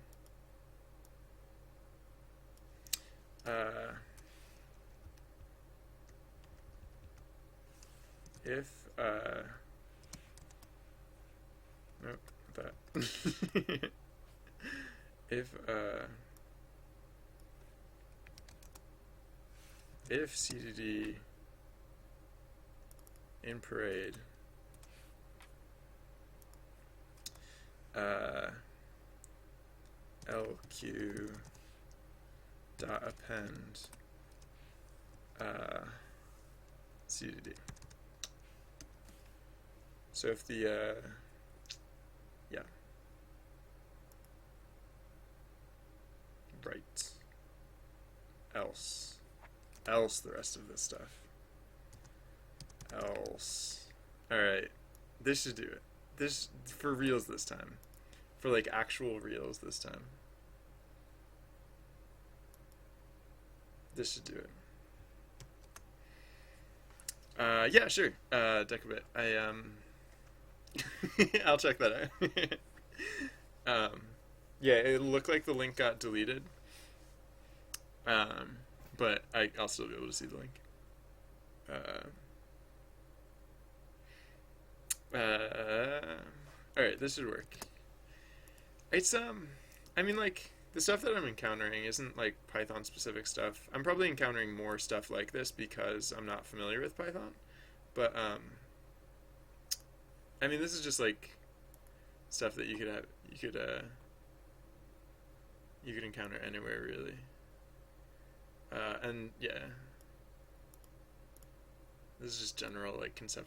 If nope, that. If CDD in parade LQ dot append CDD. So if the yeah, right, else the rest of this stuff, else. All right, this should do it. This for reals this time, for like actual reals this time. This should do it. Yeah, sure. Decabit. I'll check that out. Yeah, it looked like the link got deleted. But I'll still be able to see the link. Alright, this should work. It's, I mean, like, the stuff that I'm encountering isn't, like, Python-specific stuff. I'm probably encountering more stuff like this because I'm not familiar with Python. But, I mean, this is just, like, stuff that you could encounter anywhere, really. And, yeah. This is just general, like, conceptual